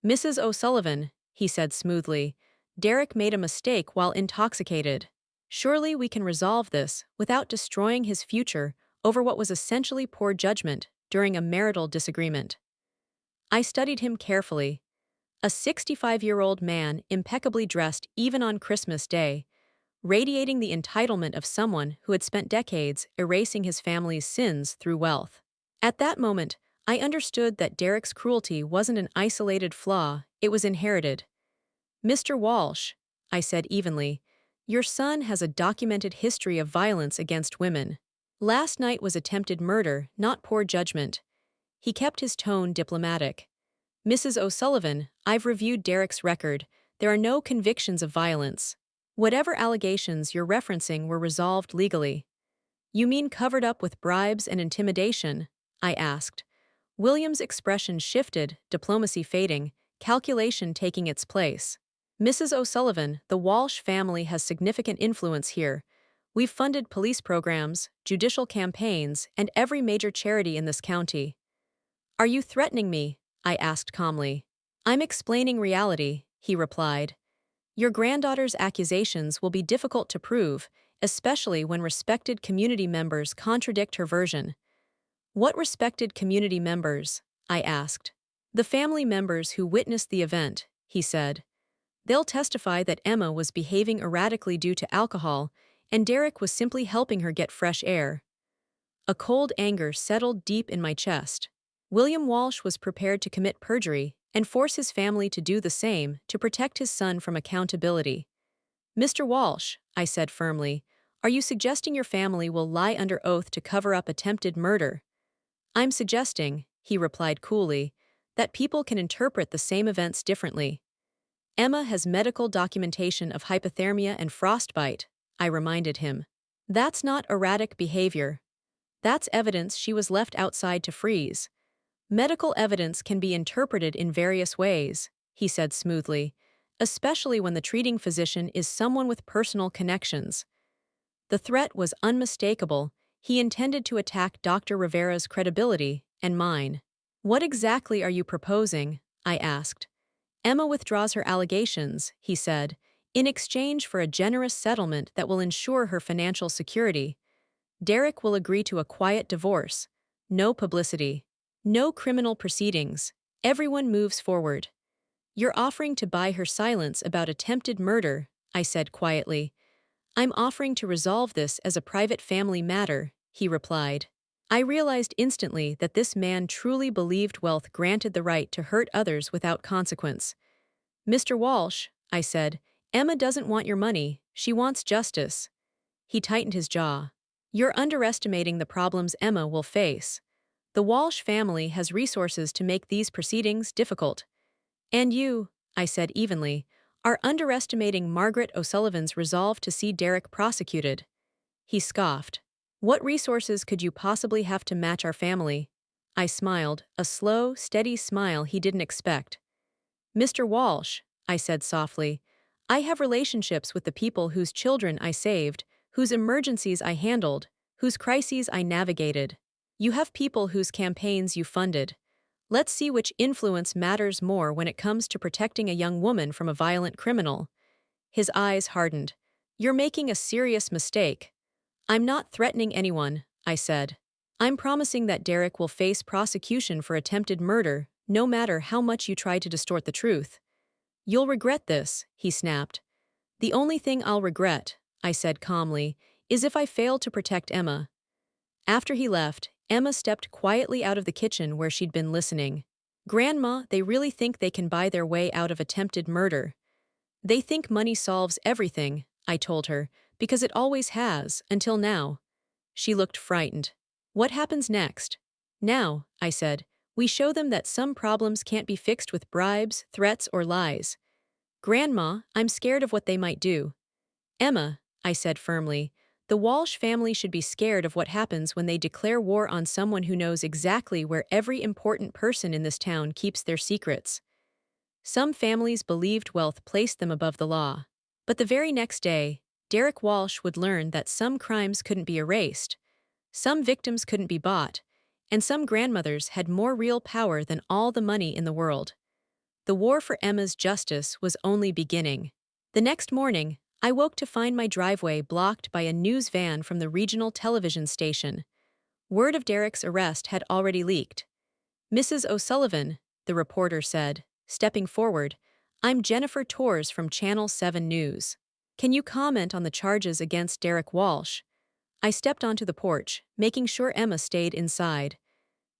Mrs. O'Sullivan, he said smoothly, Derek made a mistake while intoxicated. Surely we can resolve this without destroying his future over what was essentially poor judgment during a marital disagreement. I studied him carefully. A 65-year-old man impeccably dressed even on Christmas Day, radiating the entitlement of someone who had spent decades erasing his family's sins through wealth. At that moment, I understood that Derek's cruelty wasn't an isolated flaw, it was inherited. Mr. Walsh, I said evenly, your son has a documented history of violence against women. Last night was attempted murder, not poor judgment. He kept his tone diplomatic. Mrs. O'Sullivan, I've reviewed Derek's record. There are no convictions of violence. Whatever allegations you're referencing were resolved legally. You mean covered up with bribes and intimidation? I asked. William's expression shifted, diplomacy fading, calculation taking its place. Mrs. O'Sullivan, the Walsh family has significant influence here. We've funded police programs, judicial campaigns, and every major charity in this county. Are you threatening me? I asked calmly. I'm explaining reality, he replied. Your granddaughter's accusations will be difficult to prove, especially when respected community members contradict her version. What respected community members? I asked. The family members who witnessed the event, he said. They'll testify that Emma was behaving erratically due to alcohol, and Derek was simply helping her get fresh air. A cold anger settled deep in my chest. William Walsh was prepared to commit perjury and force his family to do the same to protect his son from accountability. Mr. Walsh, I said firmly, are you suggesting your family will lie under oath to cover up attempted murder? I'm suggesting, he replied coolly, that people can interpret the same events differently. Emma has medical documentation of hypothermia and frostbite, I reminded him. That's not erratic behavior. That's evidence she was left outside to freeze. Medical evidence can be interpreted in various ways, he said smoothly, especially when the treating physician is someone with personal connections. The threat was unmistakable. He intended to attack Dr. Rivera's credibility and mine. What exactly are you proposing? I asked. Emma withdraws her allegations, he said, in exchange for a generous settlement that will ensure her financial security. Derek will agree to a quiet divorce. No publicity. No criminal proceedings. Everyone moves forward. You're offering to buy her silence about attempted murder, I said quietly. I'm offering to resolve this as a private family matter, he replied. I realized instantly that this man truly believed wealth granted the right to hurt others without consequence. Mr. Walsh, I said, Emma doesn't want your money, she wants justice. He tightened his jaw. You're underestimating the problems Emma will face. The Walsh family has resources to make these proceedings difficult. And you, I said evenly, are underestimating Margaret O'Sullivan's resolve to see Derek prosecuted. He scoffed. What resources could you possibly have to match our family? I smiled, a slow, steady smile he didn't expect. Mr. Walsh, I said softly, I have relationships with the people whose children I saved, whose emergencies I handled, whose crises I navigated. You have people whose campaigns you funded. Let's see which influence matters more when it comes to protecting a young woman from a violent criminal. His eyes hardened. You're making a serious mistake. I'm not threatening anyone, I said. I'm promising that Derek will face prosecution for attempted murder, no matter how much you try to distort the truth. You'll regret this, he snapped. The only thing I'll regret, I said calmly, is if I fail to protect Emma. After he left, Emma stepped quietly out of the kitchen where she'd been listening. Grandma, they really think they can buy their way out of attempted murder. They think money solves everything, I told her, because it always has, until now. She looked frightened. What happens next? Now, I said, we show them that some problems can't be fixed with bribes, threats, or lies. Grandma, I'm scared of what they might do. Emma, I said firmly, the Walsh family should be scared of what happens when they declare war on someone who knows exactly where every important person in this town keeps their secrets. Some families believed wealth placed them above the law. But the very next day, Derek Walsh would learn that some crimes couldn't be erased, some victims couldn't be bought, and some grandmothers had more real power than all the money in the world. The war for Emma's justice was only beginning. The next morning, I woke to find my driveway blocked by a news van from the regional television station. Word of Derek's arrest had already leaked. "Mrs. O'Sullivan," the reporter said, stepping forward, "I'm Jennifer Torres from Channel 7 News. Can you comment on the charges against Derek Walsh?" I stepped onto the porch, making sure Emma stayed inside.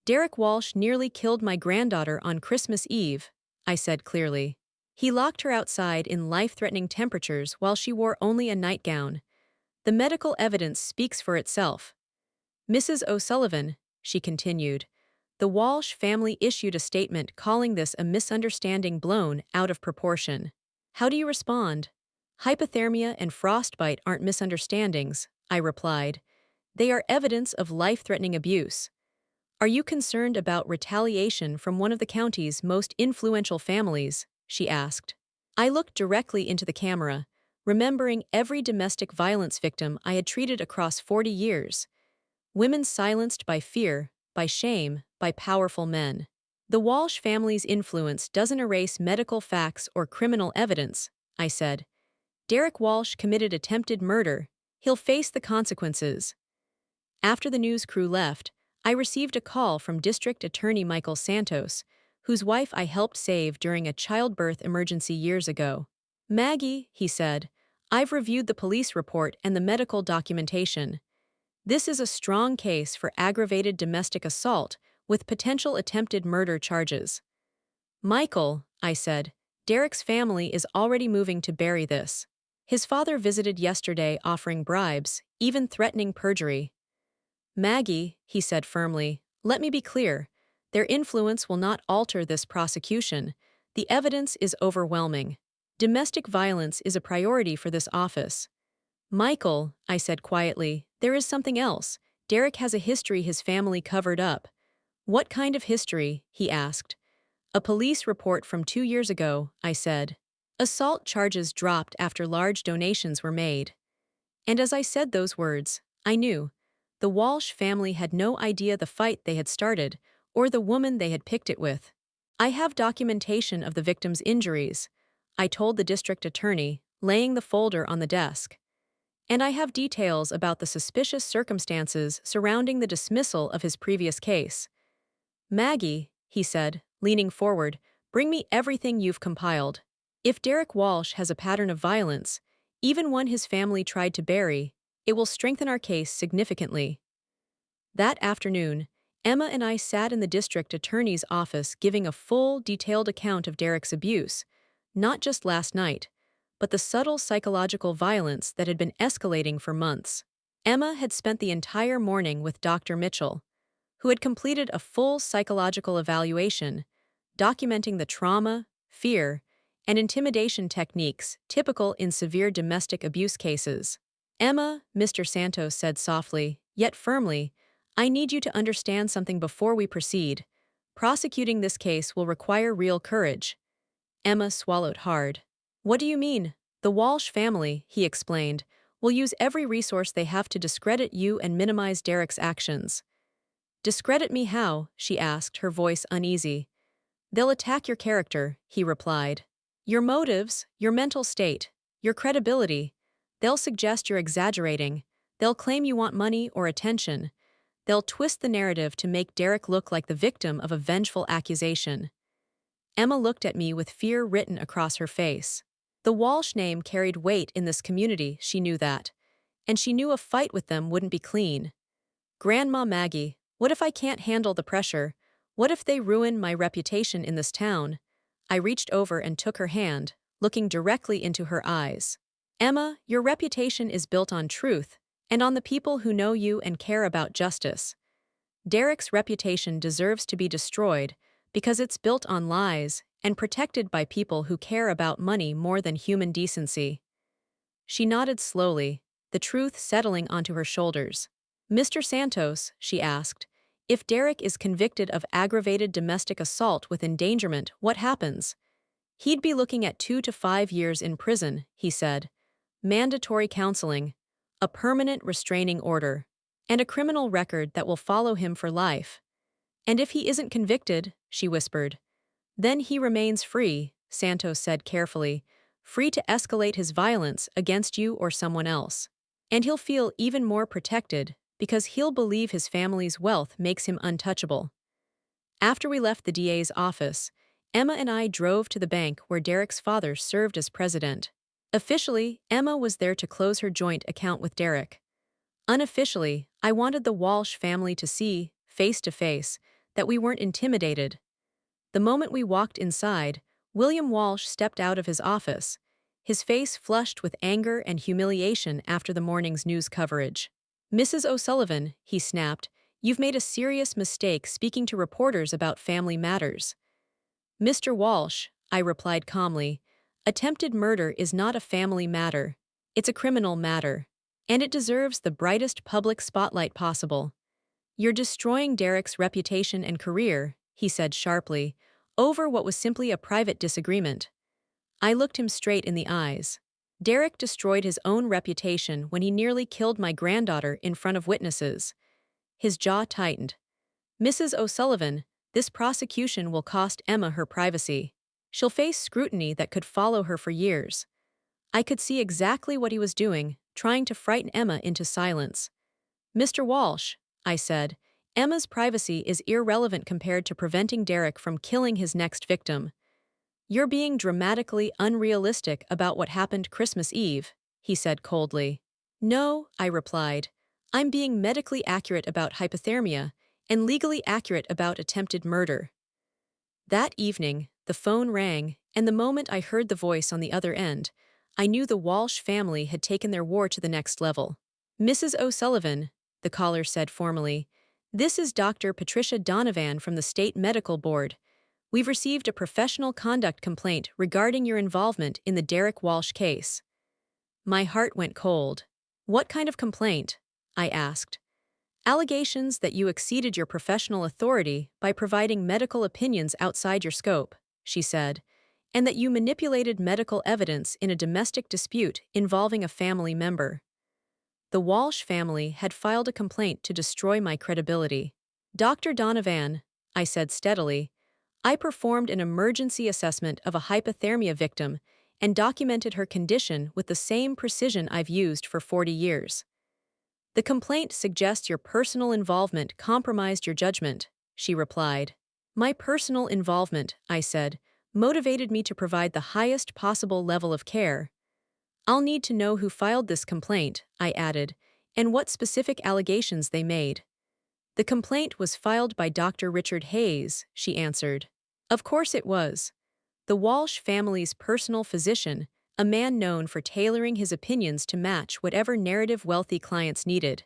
"Derek Walsh nearly killed my granddaughter on Christmas Eve," I said clearly. "He locked her outside in life-threatening temperatures while she wore only a nightgown. The medical evidence speaks for itself." "Mrs. O'Sullivan," she continued, "the Walsh family issued a statement calling this a misunderstanding blown out of proportion. How do you respond?" "Hypothermia and frostbite aren't misunderstandings," I replied. "They are evidence of life-threatening abuse." "Are you concerned about retaliation from one of the county's most influential families?" she asked. I looked directly into the camera, remembering every domestic violence victim I had treated across 40 years. Women silenced by fear, by shame, by powerful men. "The Walsh family's influence doesn't erase medical facts or criminal evidence," I said. "Derek Walsh committed attempted murder. He'll face the consequences." After the news crew left, I received a call from District Attorney Michael Santos, whose wife I helped save during a childbirth emergency years ago. "Maggie," he said, "I've reviewed the police report and the medical documentation. This is a strong case for aggravated domestic assault with potential attempted murder charges." "Michael," I said, "Derek's family is already moving to bury this. His father visited yesterday offering bribes, even threatening perjury." "Maggie," he said firmly, "let me be clear. Their influence will not alter this prosecution. The evidence is overwhelming. Domestic violence is a priority for this office." "Michael," I said quietly, "there is something else. Derek has a history his family covered up." "What kind of history?" he asked. "A police report from 2 years ago," I said. "Assault charges dropped after large donations were made." And as I said those words, I knew. The Walsh family had no idea the fight they had started, or the woman they had picked it with. "I have documentation of the victim's injuries," I told the district attorney, laying the folder on the desk. "And I have details about the suspicious circumstances surrounding the dismissal of his previous case." "Maggie," he said, leaning forward, "bring me everything you've compiled. If Derek Walsh has a pattern of violence, even one his family tried to bury, it will strengthen our case significantly." That afternoon, Emma and I sat in the district attorney's office giving a full, detailed account of Derek's abuse, not just last night, but the subtle psychological violence that had been escalating for months. Emma had spent the entire morning with Dr. Mitchell, who had completed a full psychological evaluation, documenting the trauma, fear, and intimidation techniques typical in severe domestic abuse cases. "Emma," Mr. Santos said softly, yet firmly, "I need you to understand something before we proceed. Prosecuting this case will require real courage." Emma swallowed hard. "What do you mean?" "The Walsh family," he explained, "will use every resource they have to discredit you and minimize Derek's actions." "Discredit me how?" she asked, her voice uneasy. "They'll attack your character," he replied. "Your motives, your mental state, your credibility. They'll suggest you're exaggerating. They'll claim you want money or attention. They'll twist the narrative to make Derek look like the victim of a vengeful accusation." Emma looked at me with fear written across her face. The Walsh name carried weight in this community, she knew that. And she knew a fight with them wouldn't be clean. "Grandma Maggie, what if I can't handle the pressure? What if they ruin my reputation in this town?" I reached over and took her hand, looking directly into her eyes. "Emma, your reputation is built on truth, and on the people who know you and care about justice. Derek's reputation deserves to be destroyed because it's built on lies and protected by people who care about money more than human decency." She nodded slowly, the truth settling onto her shoulders. "Mr. Santos," she asked, "if Derek is convicted of aggravated domestic assault with endangerment, what happens?" "He'd be looking at 2 to 5 years in prison," he said. "Mandatory counseling, a permanent restraining order, and a criminal record that will follow him for life." "And if he isn't convicted," she whispered. Then he remains free, Santos said carefully, free to escalate his violence against you or someone else. And he'll feel even more protected because he'll believe his family's wealth makes him untouchable. After we left the DA's office, Emma and I drove to the bank where Derek's father served as president. Officially, Emma was there to close her joint account with Derek. Unofficially, I wanted the Walsh family to see, face to face, that we weren't intimidated. The moment we walked inside, William Walsh stepped out of his office, his face flushed with anger and humiliation after the morning's news coverage. "Mrs. O'Sullivan," he snapped, "you've made a serious mistake speaking to reporters about family matters." "Mr. Walsh," I replied calmly, "attempted murder is not a family matter. It's a criminal matter. And it deserves the brightest public spotlight possible." "You're destroying Derek's reputation and career," he said sharply, over what was simply a private disagreement. I looked him straight in the eyes. Derek destroyed his own reputation when he nearly killed my granddaughter in front of witnesses. His jaw tightened. "Mrs. O'Sullivan, this prosecution will cost Emma her privacy. She'll face scrutiny that could follow her for years." I could see exactly what he was doing, trying to frighten Emma into silence. "Mr. Walsh," I said, "Emma's privacy is irrelevant compared to preventing Derek from killing his next victim." "You're being dramatically unrealistic about what happened Christmas Eve," he said coldly. "No," I replied. "I'm being medically accurate about hypothermia and legally accurate about attempted murder." That evening, the phone rang, and the moment I heard the voice on the other end, I knew the Walsh family had taken their war to the next level. "Mrs. O'Sullivan," the caller said formally, "this is Dr. Patricia Donovan from the State Medical Board. We've received a professional conduct complaint regarding your involvement in the Derek Walsh case." My heart went cold. "What kind of complaint?" I asked. "Allegations that you exceeded your professional authority by providing medical opinions outside your scope," she said, "and that you manipulated medical evidence in a domestic dispute involving a family member." The Walsh family had filed a complaint to destroy my credibility. "Dr. Donovan," I said steadily, "I performed an emergency assessment of a hypothermia victim and documented her condition with the same precision I've used for 40 years. The complaint suggests your personal involvement compromised your judgment," she replied. "My personal involvement," I said, "motivated me to provide the highest possible level of care." "I'll need to know who filed this complaint," I added, "and what specific allegations they made." "The complaint was filed by Dr. Richard Hayes," she answered. Of course it was. The Walsh family's personal physician, a man known for tailoring his opinions to match whatever narrative wealthy clients needed.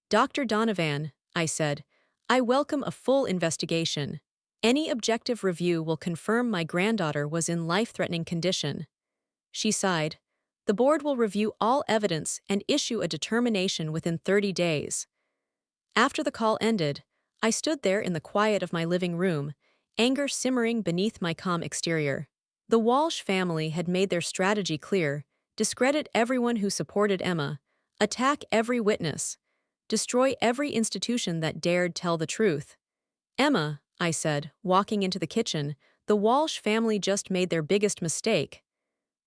"Dr. Donovan," I said, "I welcome a full investigation. Any objective review will confirm my granddaughter was in life-threatening condition." She sighed. "The board will review all evidence and issue a determination within 30 days. After the call ended, I stood there in the quiet of my living room, anger simmering beneath my calm exterior. The Walsh family had made their strategy clear: discredit everyone who supported Emma, attack every witness, destroy every institution that dared tell the truth. "Emma," I said, walking into the kitchen, "the Walsh family just made their biggest mistake."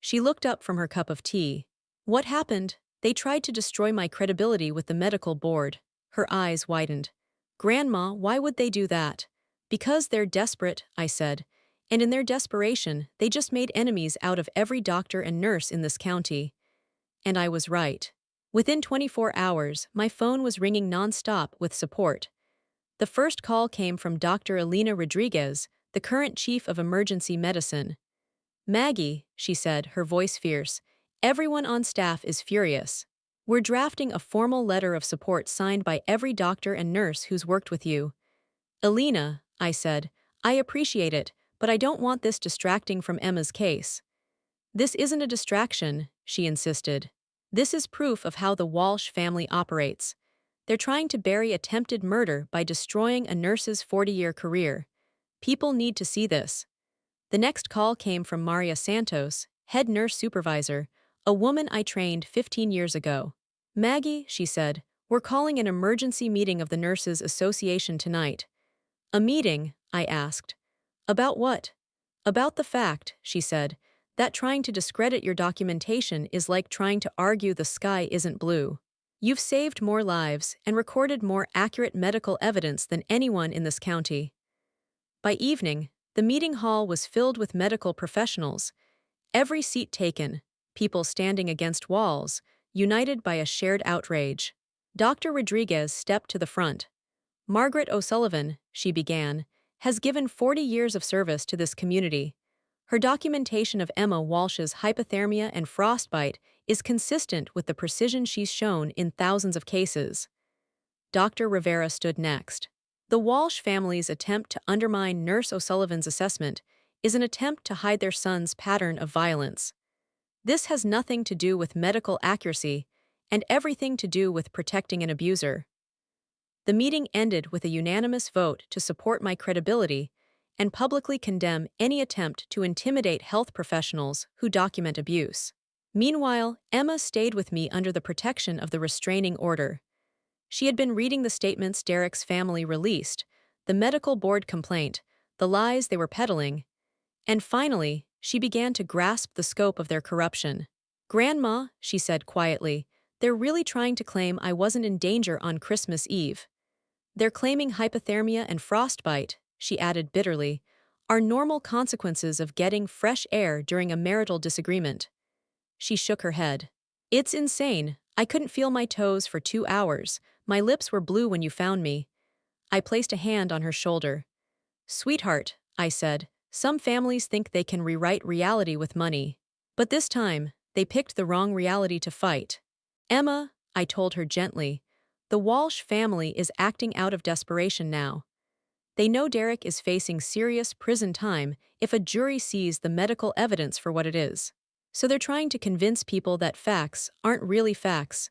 She looked up from her cup of tea. "What happened?" "They tried to destroy my credibility with the medical board." Her eyes widened. "Grandma, why would they do that?" "Because they're desperate," I said. "And in their desperation, they just made enemies out of every doctor and nurse in this county." And I was right. Within 24 hours, my phone was ringing nonstop with support. The first call came from Dr. Elena Rodriguez, the current chief of emergency medicine. "Maggie," she said, her voice fierce, "everyone on staff is furious. We're drafting a formal letter of support signed by every doctor and nurse who's worked with you." "Elena," I said, "I appreciate it, but I don't want this distracting from Emma's case." "This isn't a distraction," she insisted. "This is proof of how the Walsh family operates. They're trying to bury attempted murder by destroying a nurse's 40-year career. People need to see this." The next call came from Maria Santos, head nurse supervisor, a woman I trained 15 years ago. "Maggie," she said, "we're calling an emergency meeting of the Nurses Association tonight." "A meeting?" I asked. "About what?" About the fact, she said, that trying to discredit your documentation is like trying to argue the sky isn't blue. You've saved more lives and recorded more accurate medical evidence than anyone in this county. By evening, the meeting hall was filled with medical professionals, every seat taken, people standing against walls, united by a shared outrage. Dr. Rodriguez stepped to the front. Margaret O'Sullivan, she began, has given 40 years of service to this community. Her documentation of Emma Walsh's hypothermia and frostbite is consistent with the precision she's shown in thousands of cases. Dr. Rivera stood next. The Walsh family's attempt to undermine Nurse O'Sullivan's assessment is an attempt to hide their son's pattern of violence. This has nothing to do with medical accuracy and everything to do with protecting an abuser. The meeting ended with a unanimous vote to support my credibility and publicly condemn any attempt to intimidate health professionals who document abuse. Meanwhile, Emma stayed with me under the protection of the restraining order. She had been reading the statements Derek's family released, the medical board complaint, the lies they were peddling, and finally, she began to grasp the scope of their corruption. "Grandma," she said quietly, "they're really trying to claim I wasn't in danger on Christmas Eve. They're claiming hypothermia and frostbite," she added bitterly, "are normal consequences of getting fresh air during a marital disagreement." She shook her head. "It's insane. I couldn't feel my toes for 2 hours. My lips were blue when you found me." I placed a hand on her shoulder. "Sweetheart," I said, "some families think they can rewrite reality with money. But this time, they picked the wrong reality to fight." "Emma," I told her gently, "the Walsh family is acting out of desperation now. They know Derek is facing serious prison time if a jury sees the medical evidence for what it is. So they're trying to convince people that facts aren't really facts."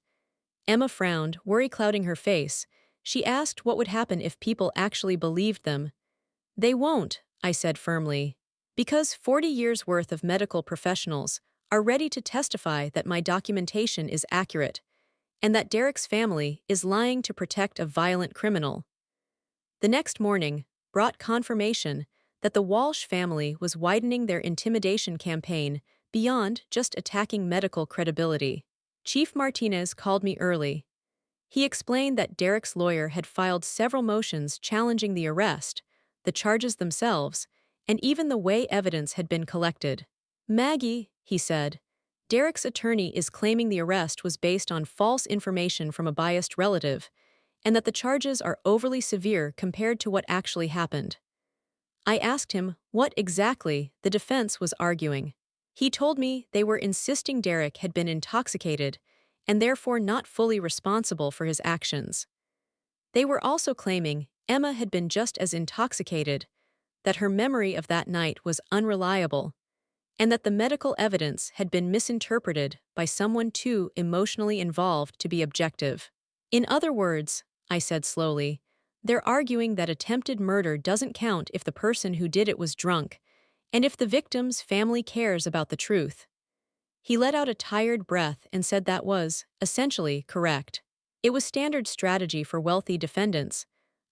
Emma frowned, worry clouding her face. She asked what would happen if people actually believed them. "They won't," I said firmly, "because 40 years' worth of medical professionals are ready to testify that my documentation is accurate, and that Derek's family is lying to protect a violent criminal." The next morning brought confirmation that the Walsh family was widening their intimidation campaign beyond just attacking medical credibility. Chief Martinez called me early. He explained that Derek's lawyer had filed several motions challenging the arrest, the charges themselves, and even the way evidence had been collected. "Maggie," he said, "Derek's attorney is claiming the arrest was based on false information from a biased relative, and that the charges are overly severe compared to what actually happened." I asked him what exactly the defense was arguing. He told me they were insisting Derek had been intoxicated and therefore not fully responsible for his actions. They were also claiming Emma had been just as intoxicated, that her memory of that night was unreliable, and that the medical evidence had been misinterpreted by someone too emotionally involved to be objective. "In other words," I said slowly, "they're arguing that attempted murder doesn't count if the person who did it was drunk, and if the victim's family cares about the truth." He let out a tired breath and said that was, essentially, correct. It was standard strategy for wealthy defendants: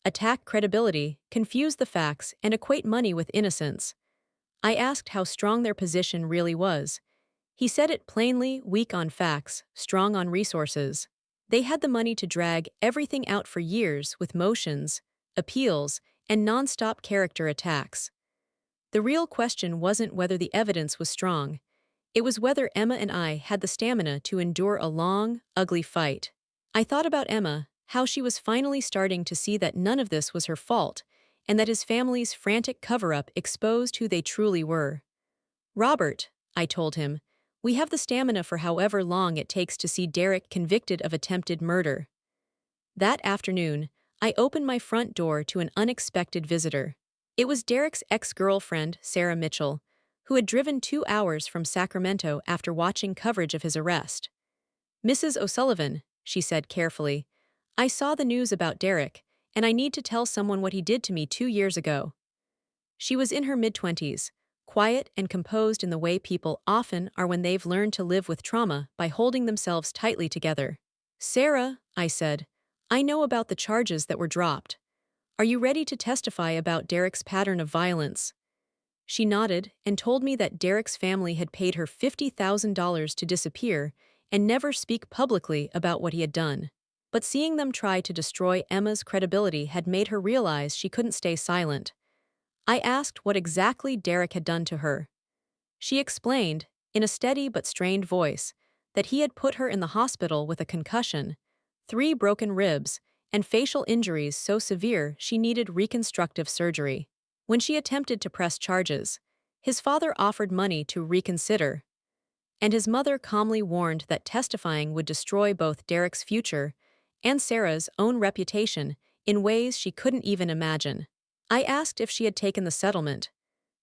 attack credibility, confuse the facts, and equate money with innocence. I asked how strong their position really was. He said it plainly: weak on facts, strong on resources. They had the money to drag everything out for years with motions, appeals, and non-stop character attacks. The real question wasn't whether the evidence was strong. It was whether Emma and I had the stamina to endure a long, ugly fight. I thought about Emma, how she was finally starting to see that none of this was her fault, and that his family's frantic cover-up exposed who they truly were. "Robert," I told him, "we have the stamina for however long it takes to see Derek convicted of attempted murder." That afternoon, I opened my front door to an unexpected visitor. It was Derek's ex-girlfriend, Sarah Mitchell, who had driven 2 hours from Sacramento after watching coverage of his arrest. "Mrs. O'Sullivan," she said carefully, "I saw the news about Derek, and I need to tell someone what he did to me 2 years ago." She was in her mid-20s, quiet and composed in the way people often are when they've learned to live with trauma by holding themselves tightly together. "Sarah," I said, "I know about the charges that were dropped. Are you ready to testify about Derek's pattern of violence?" She nodded and told me that Derek's family had paid her $50,000 to disappear and never speak publicly about what he had done. But seeing them try to destroy Emma's credibility had made her realize she couldn't stay silent. I asked what exactly Derek had done to her. She explained, in a steady but strained voice, that he had put her in the hospital with a concussion, 3 broken ribs, and facial injuries so severe she needed reconstructive surgery. When she attempted to press charges, his father offered money to reconsider, and his mother calmly warned that testifying would destroy both Derek's future and Sarah's own reputation in ways she couldn't even imagine. I asked if she had taken the settlement.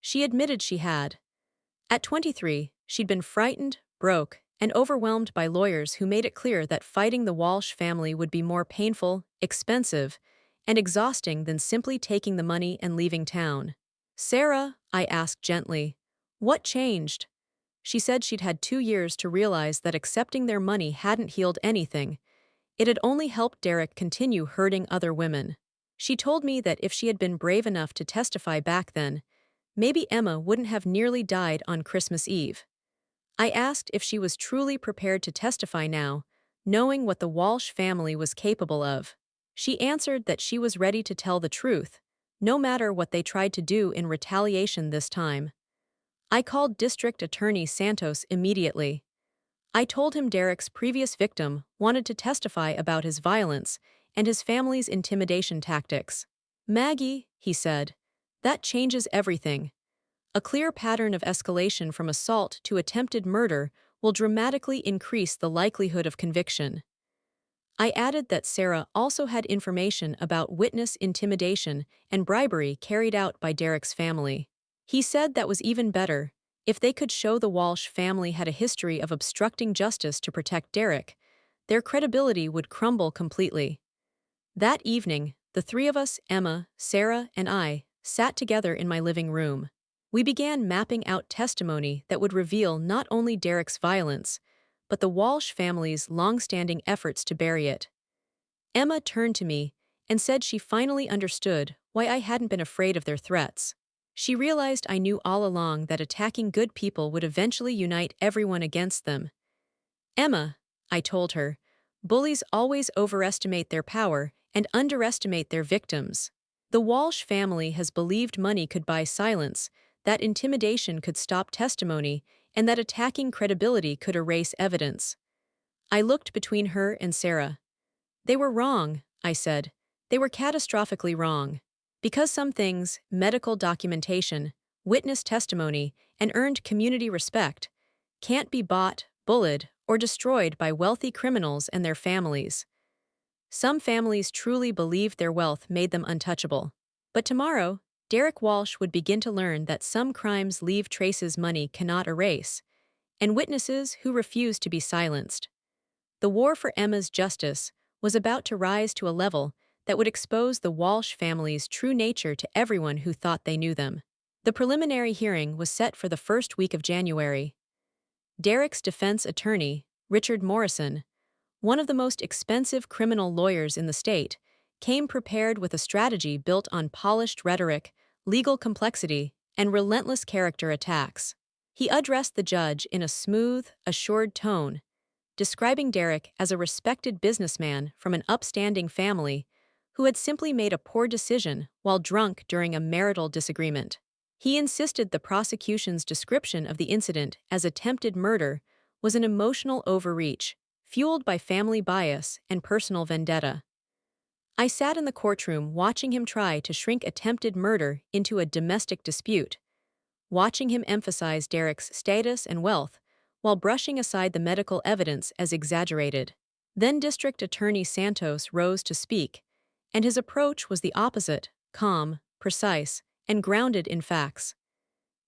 She admitted she had. At 23, she'd been frightened, broke, and overwhelmed by lawyers who made it clear that fighting the Walsh family would be more painful, expensive, and exhausting than simply taking the money and leaving town. Sarah, I asked gently, what changed? She said she'd had 2 years to realize that accepting their money hadn't healed anything. It had only helped Derek continue hurting other women. She told me that if she had been brave enough to testify back then, maybe Emma wouldn't have nearly died on Christmas Eve. I asked if she was truly prepared to testify now, knowing what the Walsh family was capable of. She answered that she was ready to tell the truth, no matter what they tried to do in retaliation this time. I called District Attorney Santos immediately. I told him Derek's previous victim wanted to testify about his violence and his family's intimidation tactics. Maggie, he said, that changes everything. A clear pattern of escalation from assault to attempted murder will dramatically increase the likelihood of conviction. I added that Sarah also had information about witness intimidation and bribery carried out by Derek's family. He said that was even better. If they could show the Walsh family had a history of obstructing justice to protect Derek, their credibility would crumble completely. That evening, the three of us, Emma, Sarah, and I, sat together in my living room. We began mapping out testimony that would reveal not only Derek's violence, but the Walsh family's long-standing efforts to bury it. Emma turned to me and said she finally understood why I hadn't been afraid of their threats. She realized I knew all along that attacking good people would eventually unite everyone against them. Emma, I told her, bullies always overestimate their power and underestimate their victims. The Walsh family has believed money could buy silence, that intimidation could stop testimony, and that attacking credibility could erase evidence. I looked between her and Sarah. They were wrong, I said. They were catastrophically wrong. Because some things, medical documentation, witness testimony, and earned community respect, can't be bought, bullied, or destroyed by wealthy criminals and their families. Some families truly believed their wealth made them untouchable. But tomorrow, Derek Walsh would begin to learn that some crimes leave traces money cannot erase, and witnesses who refuse to be silenced. The war for Emma's justice was about to rise to a level that would expose the Walsh family's true nature to everyone who thought they knew them. The preliminary hearing was set for the first week of January. Derek's defense attorney, Richard Morrison, one of the most expensive criminal lawyers in the state, came prepared with a strategy built on polished rhetoric, legal complexity, and relentless character attacks. He addressed the judge in a smooth, assured tone, describing Derek as a respected businessman from an upstanding family who had simply made a poor decision while drunk during a marital disagreement. He insisted the prosecution's description of the incident as attempted murder was an emotional overreach, fueled by family bias and personal vendetta. I sat in the courtroom watching him try to shrink attempted murder into a domestic dispute, watching him emphasize Derek's status and wealth while brushing aside the medical evidence as exaggerated. Then District Attorney Santos rose to speak, and his approach was the opposite, calm, precise, and grounded in facts.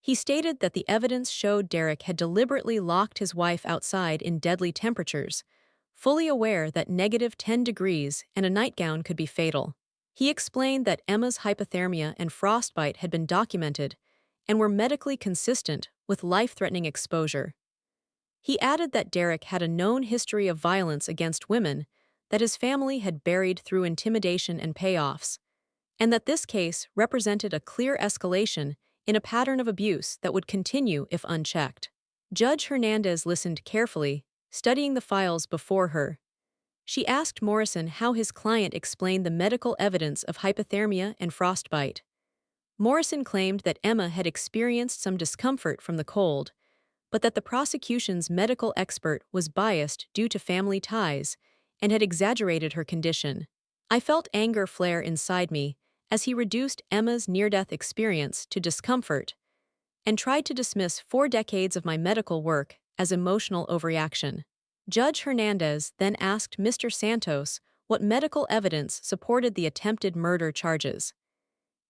He stated that the evidence showed Derek had deliberately locked his wife outside in deadly temperatures, fully aware that -10 degrees and a nightgown could be fatal. He explained that Emma's hypothermia and frostbite had been documented and were medically consistent with life-threatening exposure. He added that Derek had a known history of violence against women that his family had buried through intimidation and payoffs, and that this case represented a clear escalation in a pattern of abuse that would continue if unchecked. Judge Hernandez listened carefully, studying the files before her. She asked Morrison how his client explained the medical evidence of hypothermia and frostbite. Morrison claimed that Emma had experienced some discomfort from the cold, but that the prosecution's medical expert was biased due to family ties and had exaggerated her condition. I felt anger flare inside me as he reduced Emma's near-death experience to discomfort and tried to dismiss 4 decades of my medical work as emotional overreaction. Judge Hernandez then asked Mr. Santos what medical evidence supported the attempted murder charges.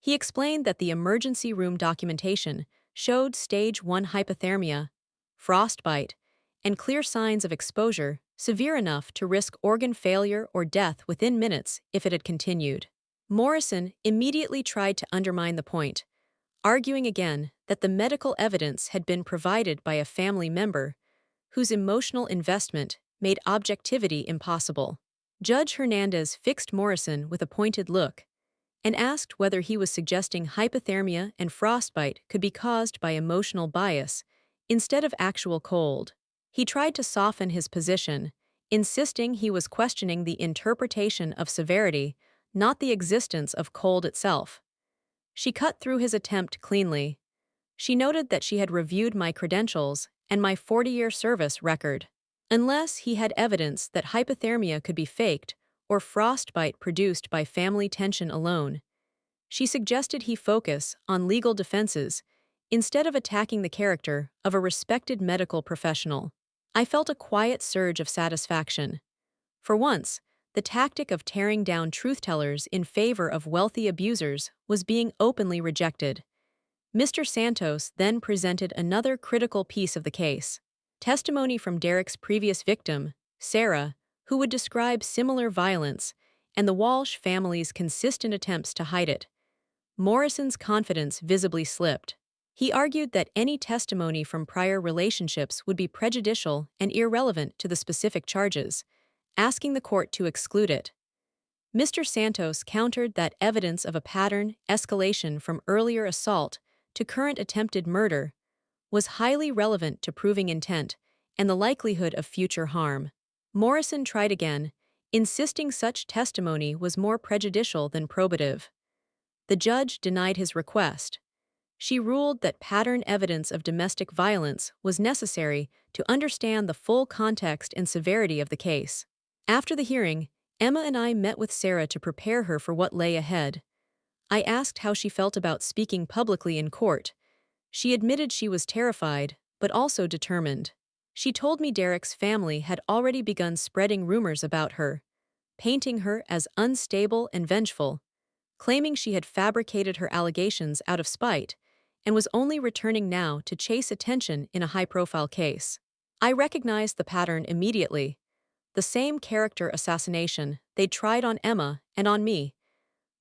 He explained that the emergency room documentation showed stage 1 hypothermia, frostbite, and clear signs of exposure severe enough to risk organ failure or death within minutes if it had continued. Morrison immediately tried to undermine the point, arguing again that the medical evidence had been provided by a family member whose emotional investment made objectivity impossible. Judge Hernandez fixed Morrison with a pointed look and asked whether he was suggesting hypothermia and frostbite could be caused by emotional bias instead of actual cold. He tried to soften his position, insisting he was questioning the interpretation of severity, not the existence of cold itself. She cut through his attempt cleanly. She noted that she had reviewed my credentials and my 40-year service record. Unless he had evidence that hypothermia could be faked or frostbite produced by family tension alone, she suggested he focus on legal defenses instead of attacking the character of a respected medical professional. I felt a quiet surge of satisfaction. For once, the tactic of tearing down truth-tellers in favor of wealthy abusers was being openly rejected. Mr. Santos then presented another critical piece of the case: testimony from Derek's previous victim, Sarah, who would describe similar violence, and the Walsh family's consistent attempts to hide it. Morrison's confidence visibly slipped. He argued that any testimony from prior relationships would be prejudicial and irrelevant to the specific charges, asking the court to exclude it. Mr. Santos countered that evidence of a pattern escalation from earlier assault to current attempted murder was highly relevant to proving intent and the likelihood of future harm. Morrison tried again, insisting such testimony was more prejudicial than probative. The judge denied his request. She ruled that pattern evidence of domestic violence was necessary to understand the full context and severity of the case. After the hearing, Emma and I met with Sarah to prepare her for what lay ahead. I asked how she felt about speaking publicly in court. She admitted she was terrified, but also determined. She told me Derek's family had already begun spreading rumors about her, painting her as unstable and vengeful, claiming she had fabricated her allegations out of spite and was only returning now to chase attention in a high-profile case. I recognized the pattern immediately: the same character assassination they'd tried on Emma and on me.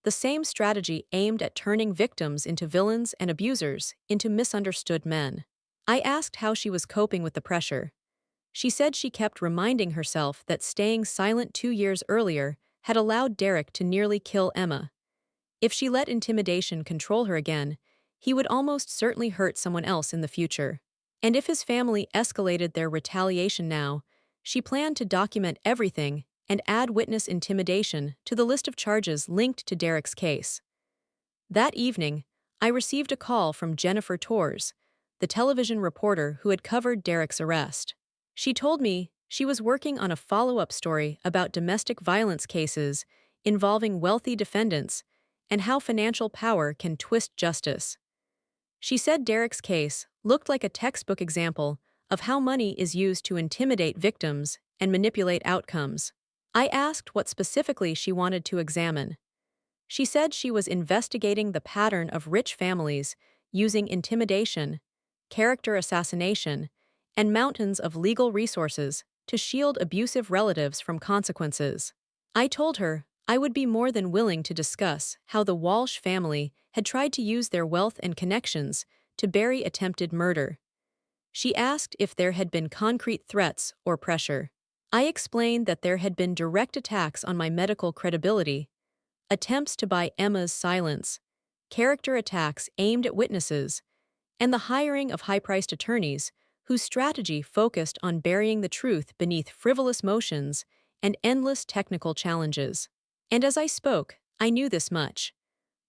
The same strategy aimed at turning victims into villains and abusers into misunderstood men. I asked how she was coping with the pressure. She said she kept reminding herself that staying silent 2 years earlier had allowed Derek to nearly kill Emma. If she let intimidation control her again, he would almost certainly hurt someone else in the future. And if his family escalated their retaliation now, she planned to document everything and add witness intimidation to the list of charges linked to Derek's case. That evening, I received a call from Jennifer Torres, the television reporter who had covered Derek's arrest. She told me she was working on a follow-up story about domestic violence cases involving wealthy defendants and how financial power can twist justice. She said Derek's case looked like a textbook example of how money is used to intimidate victims and manipulate outcomes. I asked what specifically she wanted to examine. She said she was investigating the pattern of rich families using intimidation, character assassination, and mountains of legal resources to shield abusive relatives from consequences. I told her I would be more than willing to discuss how the Walsh family had tried to use their wealth and connections to bury attempted murder. She asked if there had been concrete threats or pressure. I explained that there had been direct attacks on my medical credibility, attempts to buy Emma's silence, character attacks aimed at witnesses, and the hiring of high-priced attorneys whose strategy focused on burying the truth beneath frivolous motions and endless technical challenges. And as I spoke, I knew this much.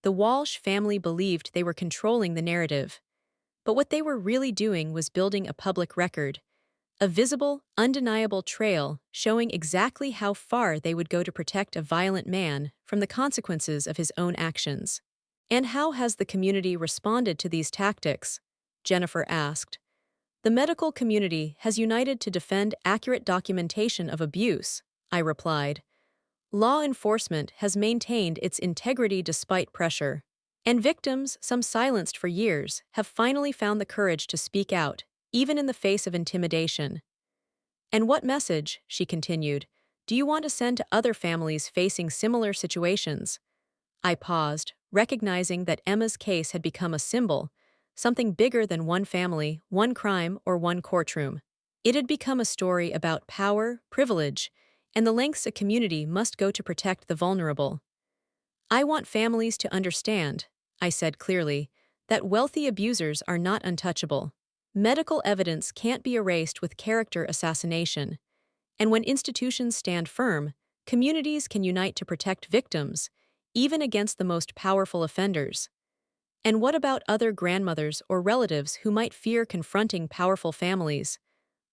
The Walsh family believed they were controlling the narrative, but what they were really doing was building a public record, a visible, undeniable trail showing exactly how far they would go to protect a violent man from the consequences of his own actions. And how has the community responded to these tactics? Jennifer asked. The medical community has united to defend accurate documentation of abuse, I replied. Law enforcement has maintained its integrity despite pressure. And victims, some silenced for years, have finally found the courage to speak out, even in the face of intimidation. And what message, she continued, do you want to send to other families facing similar situations? I paused, recognizing that Emma's case had become a symbol, something bigger than one family, one crime, or one courtroom. It had become a story about power, privilege, and the lengths a community must go to protect the vulnerable. I want families to understand, I said clearly, that wealthy abusers are not untouchable. Medical evidence can't be erased with character assassination, and when institutions stand firm, communities can unite to protect victims, even against the most powerful offenders. And what about other grandmothers or relatives who might fear confronting powerful families?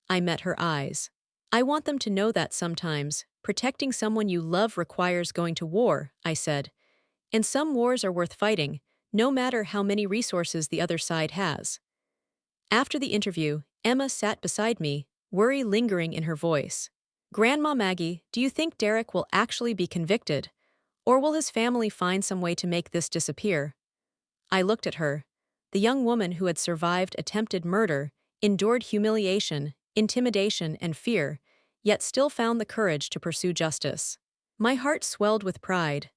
I met her eyes. I want them to know that sometimes, protecting someone you love requires going to war, I said. And some wars are worth fighting, no matter how many resources the other side has. After the interview, Emma sat beside me, worry lingering in her voice. Grandma Maggie, do you think Derek will actually be convicted? Or will his family find some way to make this disappear? I looked at her. The young woman who had survived attempted murder, endured humiliation, intimidation, and fear, yet still found the courage to pursue justice. My heart swelled with pride.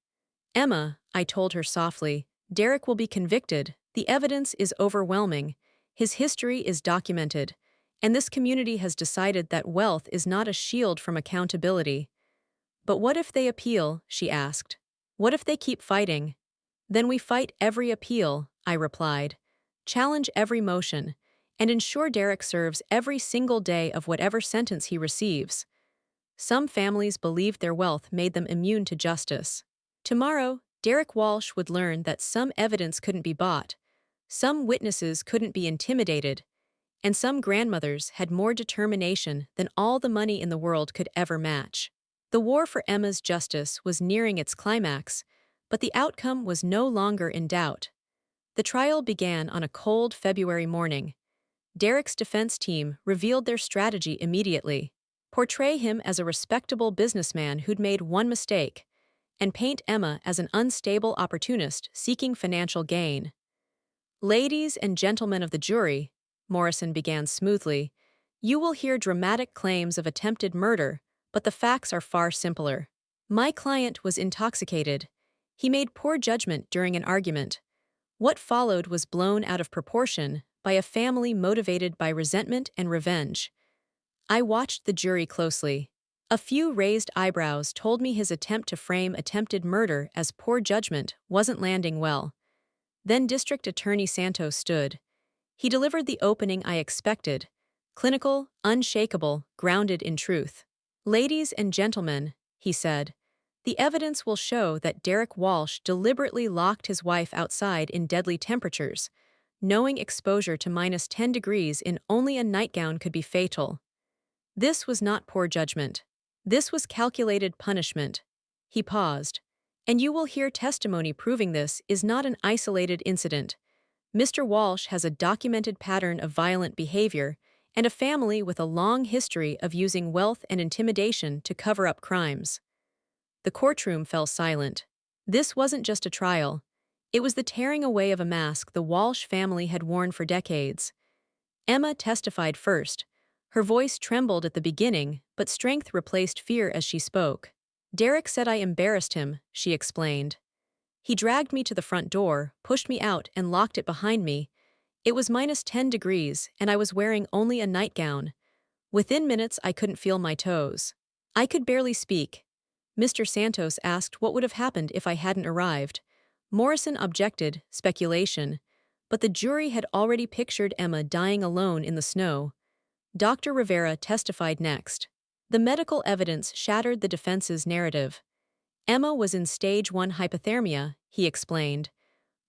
Emma, I told her softly, Derek will be convicted. The evidence is overwhelming. His history is documented. And this community has decided that wealth is not a shield from accountability. But what if they appeal? She asked. What if they keep fighting? Then we fight every appeal, I replied. Challenge every motion, and ensure Derek serves every single day of whatever sentence he receives. Some families believed their wealth made them immune to justice. Tomorrow, Derek Walsh would learn that some evidence couldn't be bought, some witnesses couldn't be intimidated, and some grandmothers had more determination than all the money in the world could ever match. The war for Emma's justice was nearing its climax, but the outcome was no longer in doubt. The trial began on a cold February morning. Derek's defense team revealed their strategy immediately. Portray him as a respectable businessman who'd made one mistake, and paint Emma as an unstable opportunist seeking financial gain. Ladies and gentlemen of the jury, Morrison began smoothly, you will hear dramatic claims of attempted murder, but the facts are far simpler. My client was intoxicated. He made poor judgment during an argument. What followed was blown out of proportion by a family motivated by resentment and revenge. I watched the jury closely. A few raised eyebrows told me his attempt to frame attempted murder as poor judgment wasn't landing well. Then District Attorney Santos stood. He delivered the opening I expected, clinical, unshakable, grounded in truth. Ladies and gentlemen, he said, the evidence will show that Derek Walsh deliberately locked his wife outside in deadly temperatures, knowing exposure to -10 degrees in only a nightgown could be fatal. This was not poor judgment. This was calculated punishment. He paused. And you will hear testimony proving this is not an isolated incident. Mr. Walsh has a documented pattern of violent behavior and a family with a long history of using wealth and intimidation to cover up crimes. The courtroom fell silent. This wasn't just a trial. It was the tearing away of a mask the Walsh family had worn for decades. Emma testified first. Her voice trembled at the beginning, but strength replaced fear as she spoke. Derek said I embarrassed him, she explained. He dragged me to the front door, pushed me out, and locked it behind me. It was -10 degrees, and I was wearing only a nightgown. Within minutes, I couldn't feel my toes. I could barely speak. Mr. Santos asked what would have happened if I hadn't arrived. Morrison objected, speculation. But the jury had already pictured Emma dying alone in the snow. Dr. Rivera testified next. The medical evidence shattered the defense's narrative. Emma was in stage 1 hypothermia, he explained.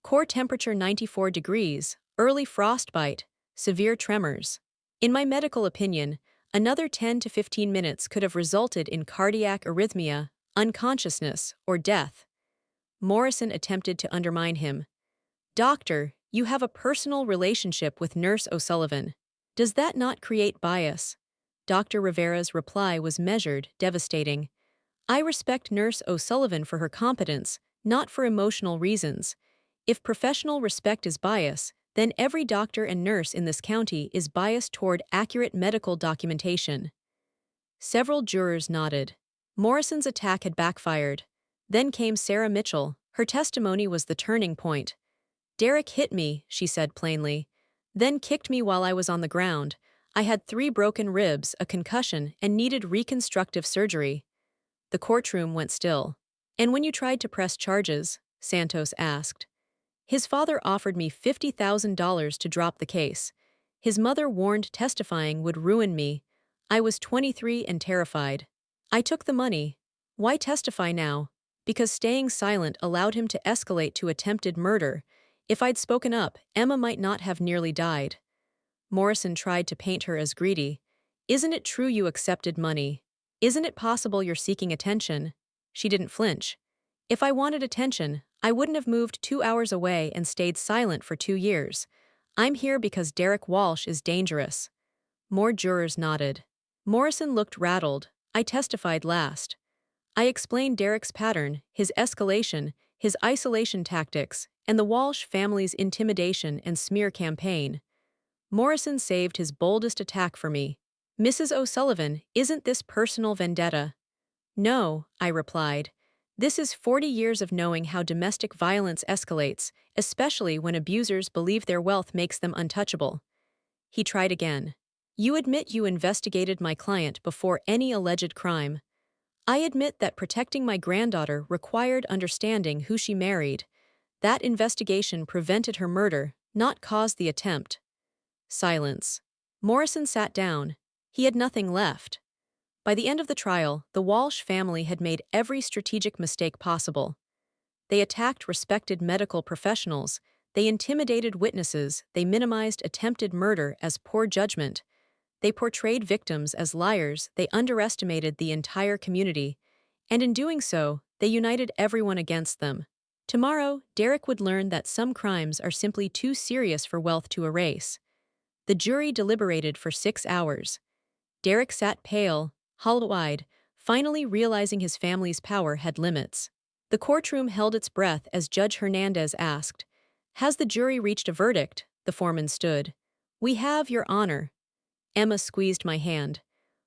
Core temperature 94 degrees, early frostbite, severe tremors. In my medical opinion, another 10 to 15 minutes could have resulted in cardiac arrhythmia, unconsciousness, or death. Morrison attempted to undermine him. Doctor, you have a personal relationship with Nurse O'Sullivan. Does that not create bias? Dr. Rivera's reply was measured, devastating. I respect Nurse O'Sullivan for her competence, not for emotional reasons. If professional respect is bias, then every doctor and nurse in this county is biased toward accurate medical documentation. Several jurors nodded. Morrison's attack had backfired. Then came Sarah Mitchell. Her testimony was the turning point. Derek hit me, she said plainly. Then kicked me while I was on the ground. I had 3 broken ribs, a concussion, and needed reconstructive surgery. The courtroom went still. And when you tried to press charges? Santos asked. His father offered me $50,000 to drop the case. His mother warned testifying would ruin me. I was 23 and terrified. I took the money. Why testify now? Because staying silent allowed him to escalate to attempted murder. If I'd spoken up, Emma might not have nearly died. Morrison tried to paint her as greedy. Isn't it true you accepted money? Isn't it possible you're seeking attention? She didn't flinch. If I wanted attention, I wouldn't have moved 2 hours away and stayed silent for 2 years. I'm here because Derek Walsh is dangerous. More jurors nodded. Morrison looked rattled. I testified last. I explained Derek's pattern, his escalation, his isolation tactics, and the Walsh family's intimidation and smear campaign. Morrison saved his boldest attack for me. Mrs. O'Sullivan, isn't this personal vendetta? No, I replied. This is 40 years of knowing how domestic violence escalates, especially when abusers believe their wealth makes them untouchable. He tried again. You admit you investigated my client before any alleged crime. I admit that protecting my granddaughter required understanding who she married. That investigation prevented her murder, not caused the attempt. Silence. Morrison sat down. He had nothing left. By the end of the trial, the Walsh family had made every strategic mistake possible. They attacked respected medical professionals, they intimidated witnesses, they minimized attempted murder as poor judgment. They portrayed victims as liars, they underestimated the entire community, and in doing so, they united everyone against them. Tomorrow, Derek would learn that some crimes are simply too serious for wealth to erase. The jury deliberated for 6 hours. Derek sat pale, hollow-eyed, finally realizing his family's power had limits. The courtroom held its breath as Judge Hernandez asked, "Has the jury reached a verdict?" The foreman stood. "We have, Your Honor." Emma squeezed my hand.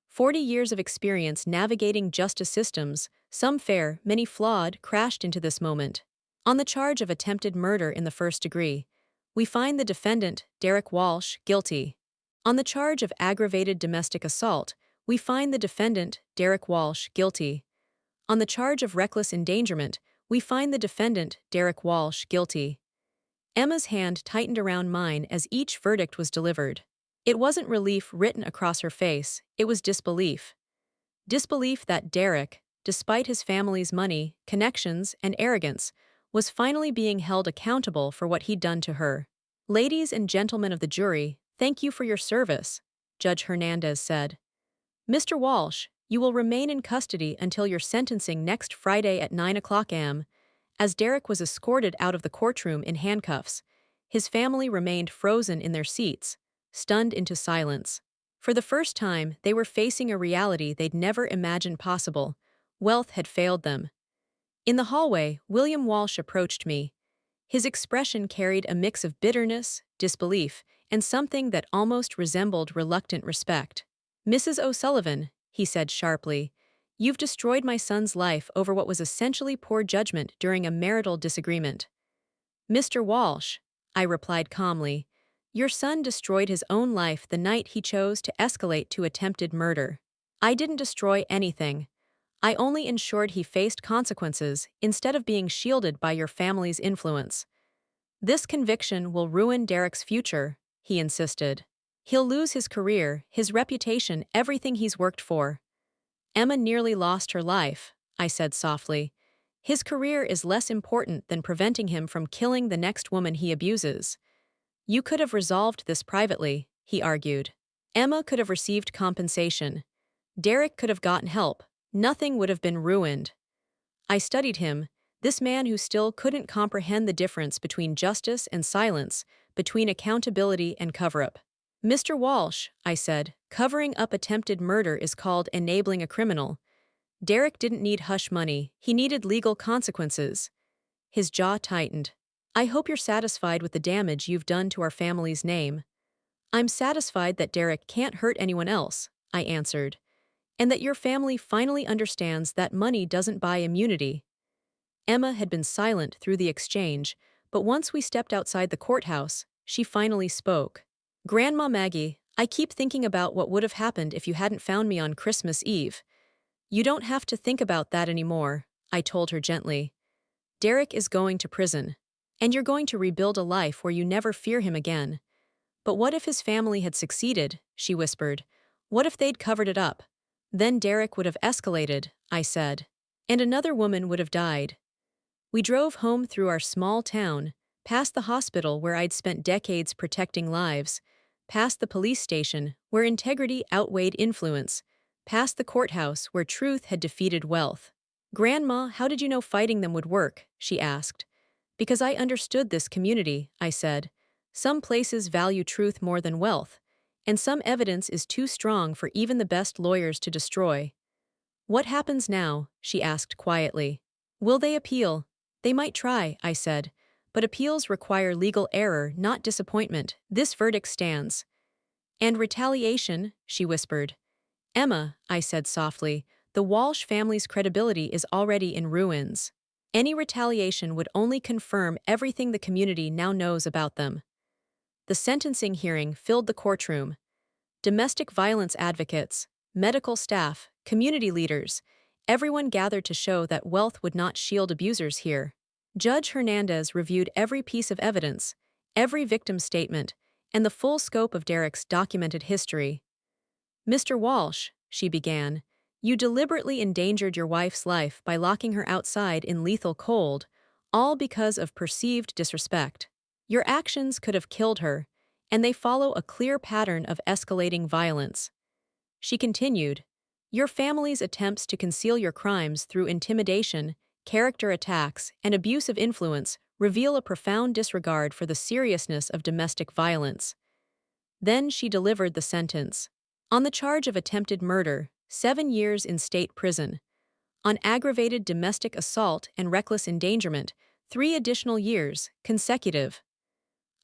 40 years of experience navigating justice systems, some fair, many flawed, crashed into this moment. On the charge of attempted murder in the first degree, we find the defendant, Derek Walsh, guilty. On the charge of aggravated domestic assault, we find the defendant, Derek Walsh, guilty. On the charge of reckless endangerment, we find the defendant, Derek Walsh, guilty. Emma's hand tightened around mine as each verdict was delivered. It wasn't relief written across her face, it was disbelief. Disbelief that Derek, despite his family's money, connections, and arrogance, was finally being held accountable for what he'd done to her. "Ladies and gentlemen of the jury, thank you for your service," Judge Hernandez said. "Mr. Walsh, you will remain in custody until your sentencing next Friday at 9 o'clock a.m. As Derek was escorted out of the courtroom in handcuffs, his family remained frozen in their seats, stunned into silence. For the first time, they were facing a reality they'd never imagined possible. Wealth had failed them. In the hallway, William Walsh approached me. His expression carried a mix of bitterness, disbelief, and something that almost resembled reluctant respect. "Mrs. O'Sullivan," he said sharply, "you've destroyed my son's life over what was essentially poor judgment during a marital disagreement." "Mr. Walsh," I replied calmly, "your son destroyed his own life the night he chose to escalate to attempted murder. I didn't destroy anything. I only ensured he faced consequences instead of being shielded by your family's influence." This conviction will ruin Derek's future, he insisted. He'll lose his career, his reputation, everything he's worked for. Emma nearly lost her life, I said softly. His career is less important than preventing him from killing the next woman he abuses. You could have resolved this privately, he argued. Emma could have received compensation. Derek could have gotten help. Nothing would have been ruined. I studied him, this man who still couldn't comprehend the difference between justice and silence, between accountability and cover-up. Mr. Walsh, I said, covering up attempted murder is called enabling a criminal. Derek didn't need hush money, he needed legal consequences. His jaw tightened. I hope you're satisfied with the damage you've done to our family's name. I'm satisfied that Derek can't hurt anyone else, I answered. And that your family finally understands that money doesn't buy immunity. Emma had been silent through the exchange, but once we stepped outside the courthouse, she finally spoke. Grandma Maggie, I keep thinking about what would have happened if you hadn't found me on Christmas Eve. You don't have to think about that anymore, I told her gently. Derek is going to prison. And you're going to rebuild a life where you never fear him again. But what if his family had succeeded, she whispered. What if they'd covered it up? Then Derek would have escalated, I said. And another woman would have died. We drove home through our small town, past the hospital where I'd spent decades protecting lives, past the police station where integrity outweighed influence, past the courthouse where truth had defeated wealth. Grandma, how did you know fighting them would work? She asked. Because I understood this community, I said. Some places value truth more than wealth, and some evidence is too strong for even the best lawyers to destroy. What happens now? She asked quietly. Will they appeal? They might try, I said, but appeals require legal error, not disappointment. This verdict stands. And retaliation, she whispered. Emma, I said softly, the Walsh family's credibility is already in ruins. Any retaliation would only confirm everything the community now knows about them. The sentencing hearing filled the courtroom. Domestic violence advocates, medical staff, community leaders, everyone gathered to show that wealth would not shield abusers here. Judge Hernandez reviewed every piece of evidence, every victim's statement, and the full scope of Derek's documented history. Mr. Walsh, she began, you deliberately endangered your wife's life by locking her outside in lethal cold, all because of perceived disrespect. Your actions could have killed her, and they follow a clear pattern of escalating violence. She continued, your family's attempts to conceal your crimes through intimidation, character attacks, and abuse of influence reveal a profound disregard for the seriousness of domestic violence. Then she delivered the sentence. On the charge of attempted murder, 7 years in state prison. On aggravated domestic assault and reckless endangerment, 3 additional years, consecutive.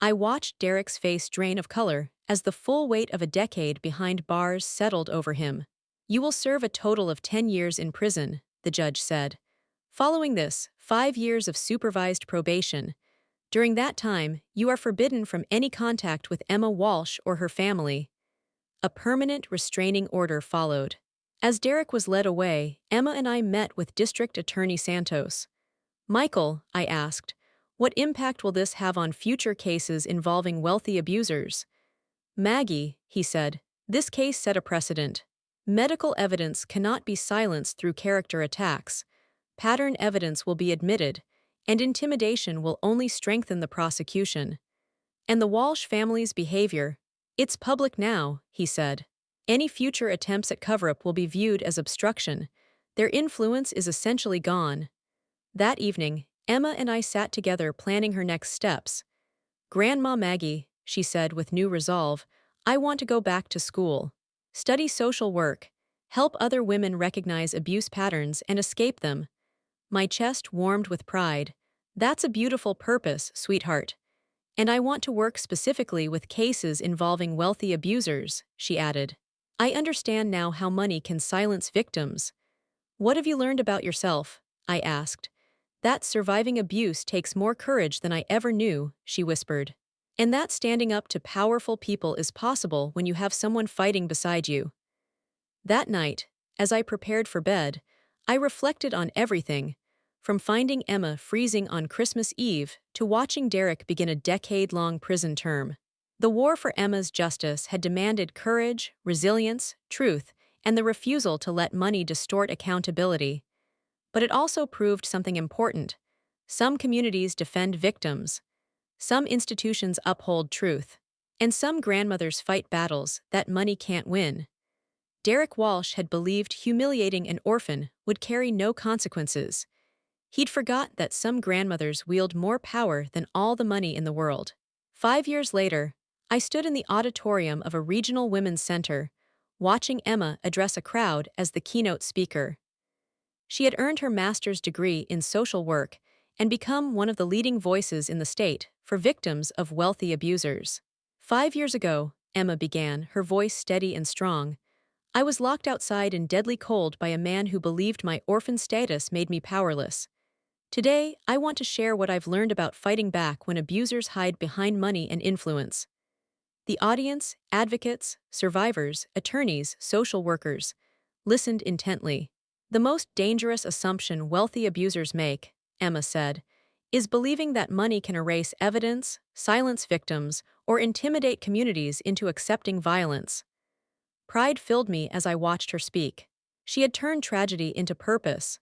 I watched Derek's face drain of color as the full weight of a decade behind bars settled over him. You will serve a total of 10 years in prison, the judge said. Following this, 5 years of supervised probation. During that time, you are forbidden from any contact with Emma Walsh or her family. A permanent restraining order followed. As Derek was led away, Emma and I met with District Attorney Santos. Michael, I asked, what impact will this have on future cases involving wealthy abusers? Maggie, he said, this case set a precedent. Medical evidence cannot be silenced through character attacks. Pattern evidence will be admitted, and intimidation will only strengthen the prosecution. And the Walsh family's behavior, it's public now, he said. Any future attempts at cover-up will be viewed as obstruction. Their influence is essentially gone. That evening, Emma and I sat together planning her next steps. Grandma Maggie, she said with new resolve, I want to go back to school. Study social work. Help other women recognize abuse patterns and escape them. My chest warmed with pride. That's a beautiful purpose, sweetheart. And I want to work specifically with cases involving wealthy abusers, she added. I understand now how money can silence victims. What have you learned about yourself? I asked. That surviving abuse takes more courage than I ever knew, she whispered. And that standing up to powerful people is possible when you have someone fighting beside you. That night, as I prepared for bed, I reflected on everything. from finding Emma freezing on Christmas Eve to watching Derek begin a decade-long prison term. The war for Emma's justice had demanded courage, resilience, truth, and the refusal to let money distort accountability. But it also proved something important. Some communities defend victims, some institutions uphold truth, and some grandmothers fight battles that money can't win. Derek Walsh had believed humiliating an orphan would carry no consequences. He'd forgot that some grandmothers wield more power than all the money in the world. 5 years later, I stood in the auditorium of a regional women's center, watching Emma address a crowd as the keynote speaker. She had earned her master's degree in social work and become one of the leading voices in the state for victims of wealthy abusers. 5 years ago, Emma began, her voice steady and strong. I was locked outside in deadly cold by a man who believed my orphan status made me powerless. Today, I want to share what I've learned about fighting back when abusers hide behind money and influence. The audience, advocates, survivors, attorneys, social workers, listened intently. The most dangerous assumption wealthy abusers make, Emma said, is believing that money can erase evidence, silence victims, or intimidate communities into accepting violence. Pride filled me as I watched her speak. She had turned tragedy into purpose.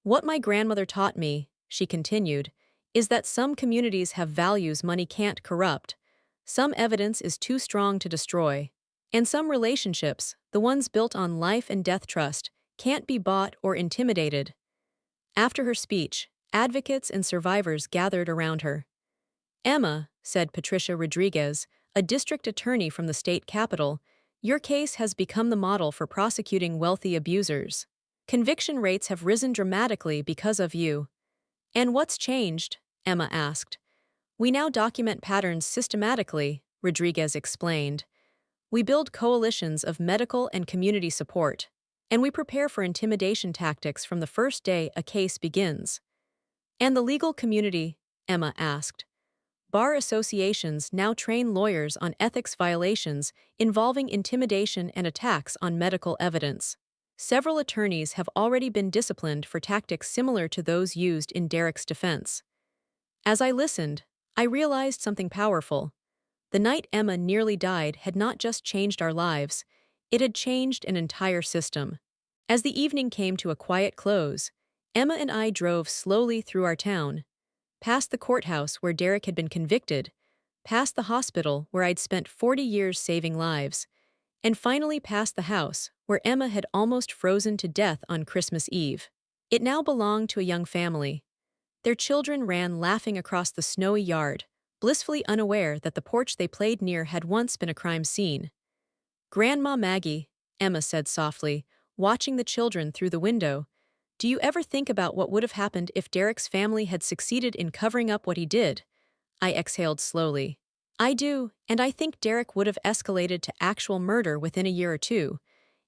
What my grandmother taught me, she continued, is that some communities have values money can't corrupt, some evidence is too strong to destroy, and some relationships, the ones built on life and death trust, can't be bought or intimidated. After her speech, advocates and survivors gathered around her. Emma, said Patricia Rodriguez, a district attorney from the state capital, your case has become the model for prosecuting wealthy abusers. Conviction rates have risen dramatically because of you. And what's changed? Emma asked. We now document patterns systematically, Rodriguez explained. We build coalitions of medical and community support, and we prepare for intimidation tactics from the first day a case begins. And the legal community? Emma asked. Bar associations now train lawyers on ethics violations involving intimidation and attacks on medical evidence. Several attorneys have already been disciplined for tactics similar to those used in Derek's defense. As I listened, I realized something powerful. The night Emma nearly died had not just changed our lives, it had changed an entire system. As the evening came to a quiet close, Emma and I drove slowly through our town, past the courthouse where Derek had been convicted, past the hospital where I'd spent 40 years saving lives, and finally past the house where Emma had almost frozen to death on Christmas Eve. It now belonged to a young family. Their children ran laughing across the snowy yard, blissfully unaware that the porch they played near had once been a crime scene. Grandma Maggie, Emma said softly, watching the children through the window, do you ever think about what would have happened if Derek's family had succeeded in covering up what he did? I exhaled slowly. I do, and I think Derek would have escalated to actual murder within a year or two.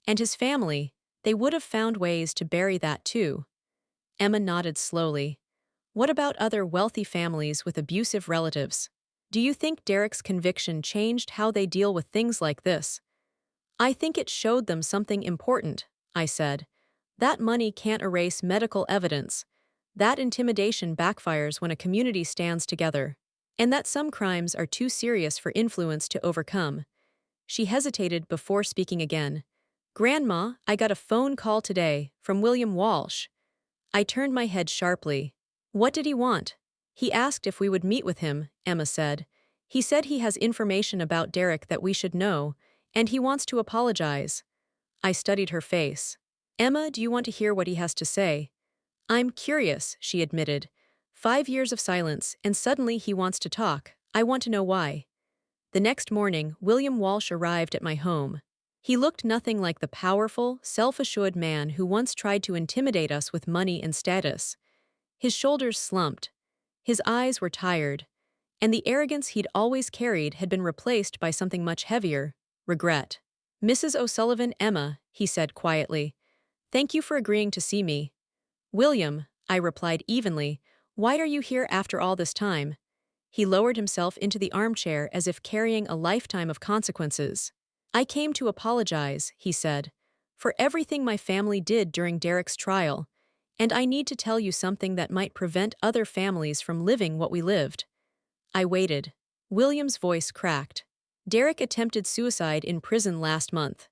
And his family, they would have found ways to bury that too. Emma nodded slowly. What about other wealthy families with abusive relatives? Do you think Derek's conviction changed how they deal with things like this? I think it showed them something important, I said. That money can't erase medical evidence. That intimidation backfires when a community stands together. And that some crimes are too serious for influence to overcome. She hesitated before speaking again. Grandma, I got a phone call today from William Walsh. I turned my head sharply. What did he want? He asked if we would meet with him, Emma said. He said he has information about Derek that we should know, and he wants to apologize. I studied her face. Emma, do you want to hear what he has to say? I'm curious, she admitted. 5 years of silence, and suddenly he wants to talk. I want to know why. The next morning, William Walsh arrived at my home. He looked nothing like the powerful, self-assured man who once tried to intimidate us with money and status. His shoulders slumped. His eyes were tired. And the arrogance he'd always carried had been replaced by something much heavier, regret. Mrs. O'Sullivan, Emma, he said quietly. Thank you for agreeing to see me. William, I replied evenly, why are you here after all this time? He lowered himself into the armchair as if carrying a lifetime of consequences. I came to apologize, he said, for everything my family did during Derek's trial. And I need to tell you something that might prevent other families from living what we lived. I waited. William's voice cracked. Derek attempted suicide in prison last month.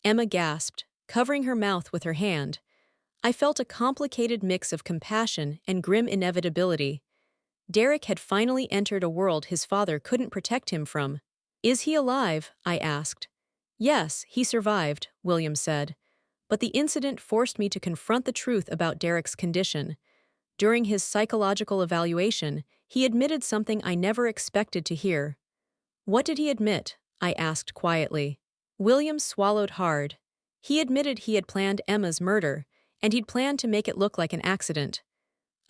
Emma gasped, covering her mouth with her hand. I felt a complicated mix of compassion and grim inevitability. Derek had finally entered a world his father couldn't protect him from. Is he alive? I asked. Yes, he survived, William said. But the incident forced me to confront the truth about Derek's condition. During his psychological evaluation, he admitted something I never expected to hear. What did he admit? I asked quietly. William swallowed hard. He admitted he had planned Emma's murder, and he'd planned to make it look like an accident.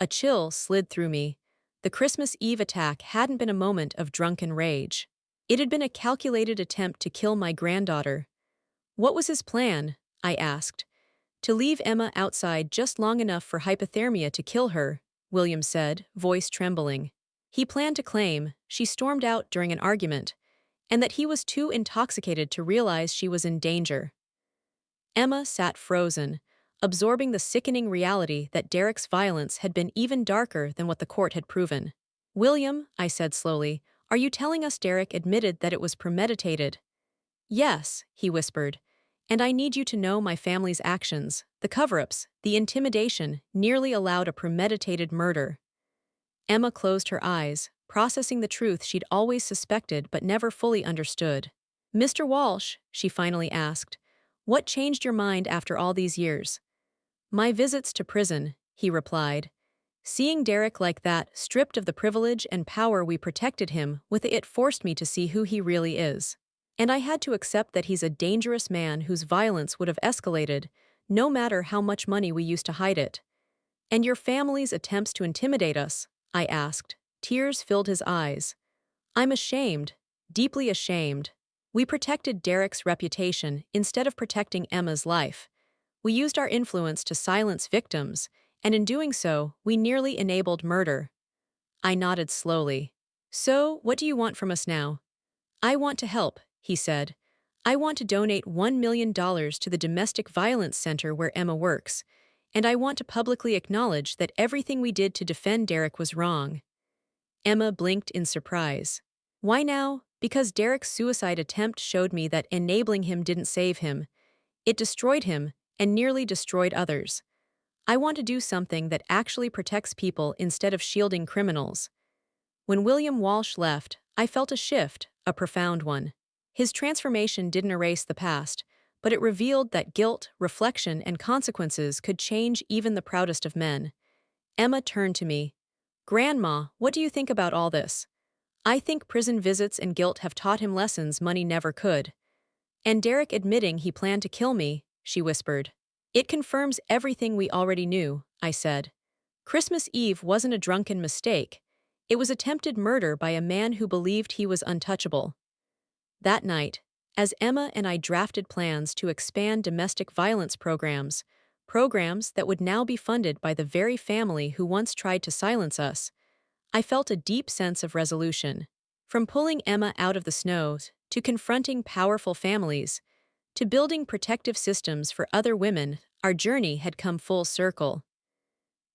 A chill slid through me. The Christmas Eve attack hadn't been a moment of drunken rage. It had been a calculated attempt to kill my granddaughter. What was his plan? I asked. To leave Emma outside just long enough for hypothermia to kill her, William said, voice trembling. He planned to claim she stormed out during an argument, and that he was too intoxicated to realize she was in danger. Emma sat frozen, absorbing the sickening reality that Derek's violence had been even darker than what the court had proven. William, I said slowly, are you telling us Derek admitted that it was premeditated? Yes, he whispered. And I need you to know my family's actions, the cover-ups, the intimidation, nearly allowed a premeditated murder. Emma closed her eyes, processing the truth she'd always suspected but never fully understood. Mr. Walsh, she finally asked, what changed your mind after all these years? My visits to prison, he replied. Seeing Derek like that, stripped of the privilege and power we protected him with, it forced me to see who he really is. And I had to accept that he's a dangerous man whose violence would have escalated, no matter how much money we used to hide it. And your family's attempts to intimidate us? I asked. Tears filled his eyes. I'm ashamed, deeply ashamed. We protected Derek's reputation instead of protecting Emma's life. We used our influence to silence victims, and in doing so, we nearly enabled murder. I nodded slowly. So, what do you want from us now? I want to help, he said. I want to donate $1 million to the domestic violence center where Emma works, and I want to publicly acknowledge that everything we did to defend Derek was wrong. Emma blinked in surprise. Why now? Because Derek's suicide attempt showed me that enabling him didn't save him. It destroyed him, and nearly destroyed others. I want to do something that actually protects people instead of shielding criminals. When William Walsh left, I felt a shift, a profound one. His transformation didn't erase the past, but it revealed that guilt, reflection, and consequences could change even the proudest of men. Emma turned to me. Grandma, what do you think about all this? I think prison visits and guilt have taught him lessons money never could. And Derek admitting he planned to kill me, she whispered. It confirms everything we already knew, I said. Christmas Eve wasn't a drunken mistake. It was attempted murder by a man who believed he was untouchable. That night, as Emma and I drafted plans to expand domestic violence programs that would now be funded by the very family who once tried to silence us, I felt a deep sense of resolution. From pulling Emma out of the snows, to confronting powerful families, to building protective systems for other women, our journey had come full circle.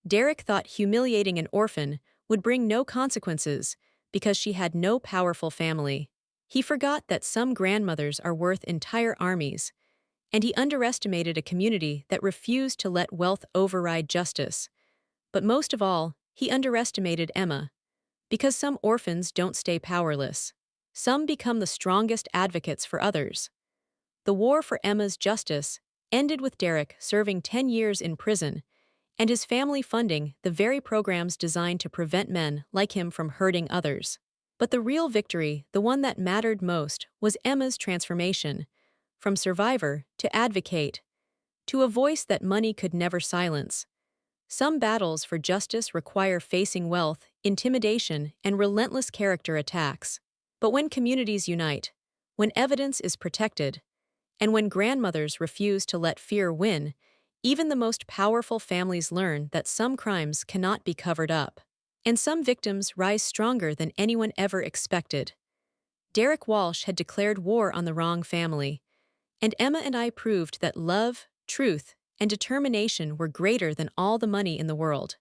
Derek thought humiliating an orphan would bring no consequences because she had no powerful family. He forgot that some grandmothers are worth entire armies, and he underestimated a community that refused to let wealth override justice. But most of all, he underestimated Emma. Because some orphans don't stay powerless. Some become the strongest advocates for others. The war for Emma's justice ended with Derek serving 10 years in prison, and his family funding the very programs designed to prevent men like him from hurting others. But the real victory, the one that mattered most, was Emma's transformation, from survivor to advocate, to a voice that money could never silence. Some battles for justice require facing wealth, intimidation, and relentless character attacks. But when communities unite, when evidence is protected, and when grandmothers refuse to let fear win, even the most powerful families learn that some crimes cannot be covered up. And some victims rise stronger than anyone ever expected. Derek Walsh had declared war on the wrong family, and Emma and I proved that love, truth, and determination were greater than all the money in the world.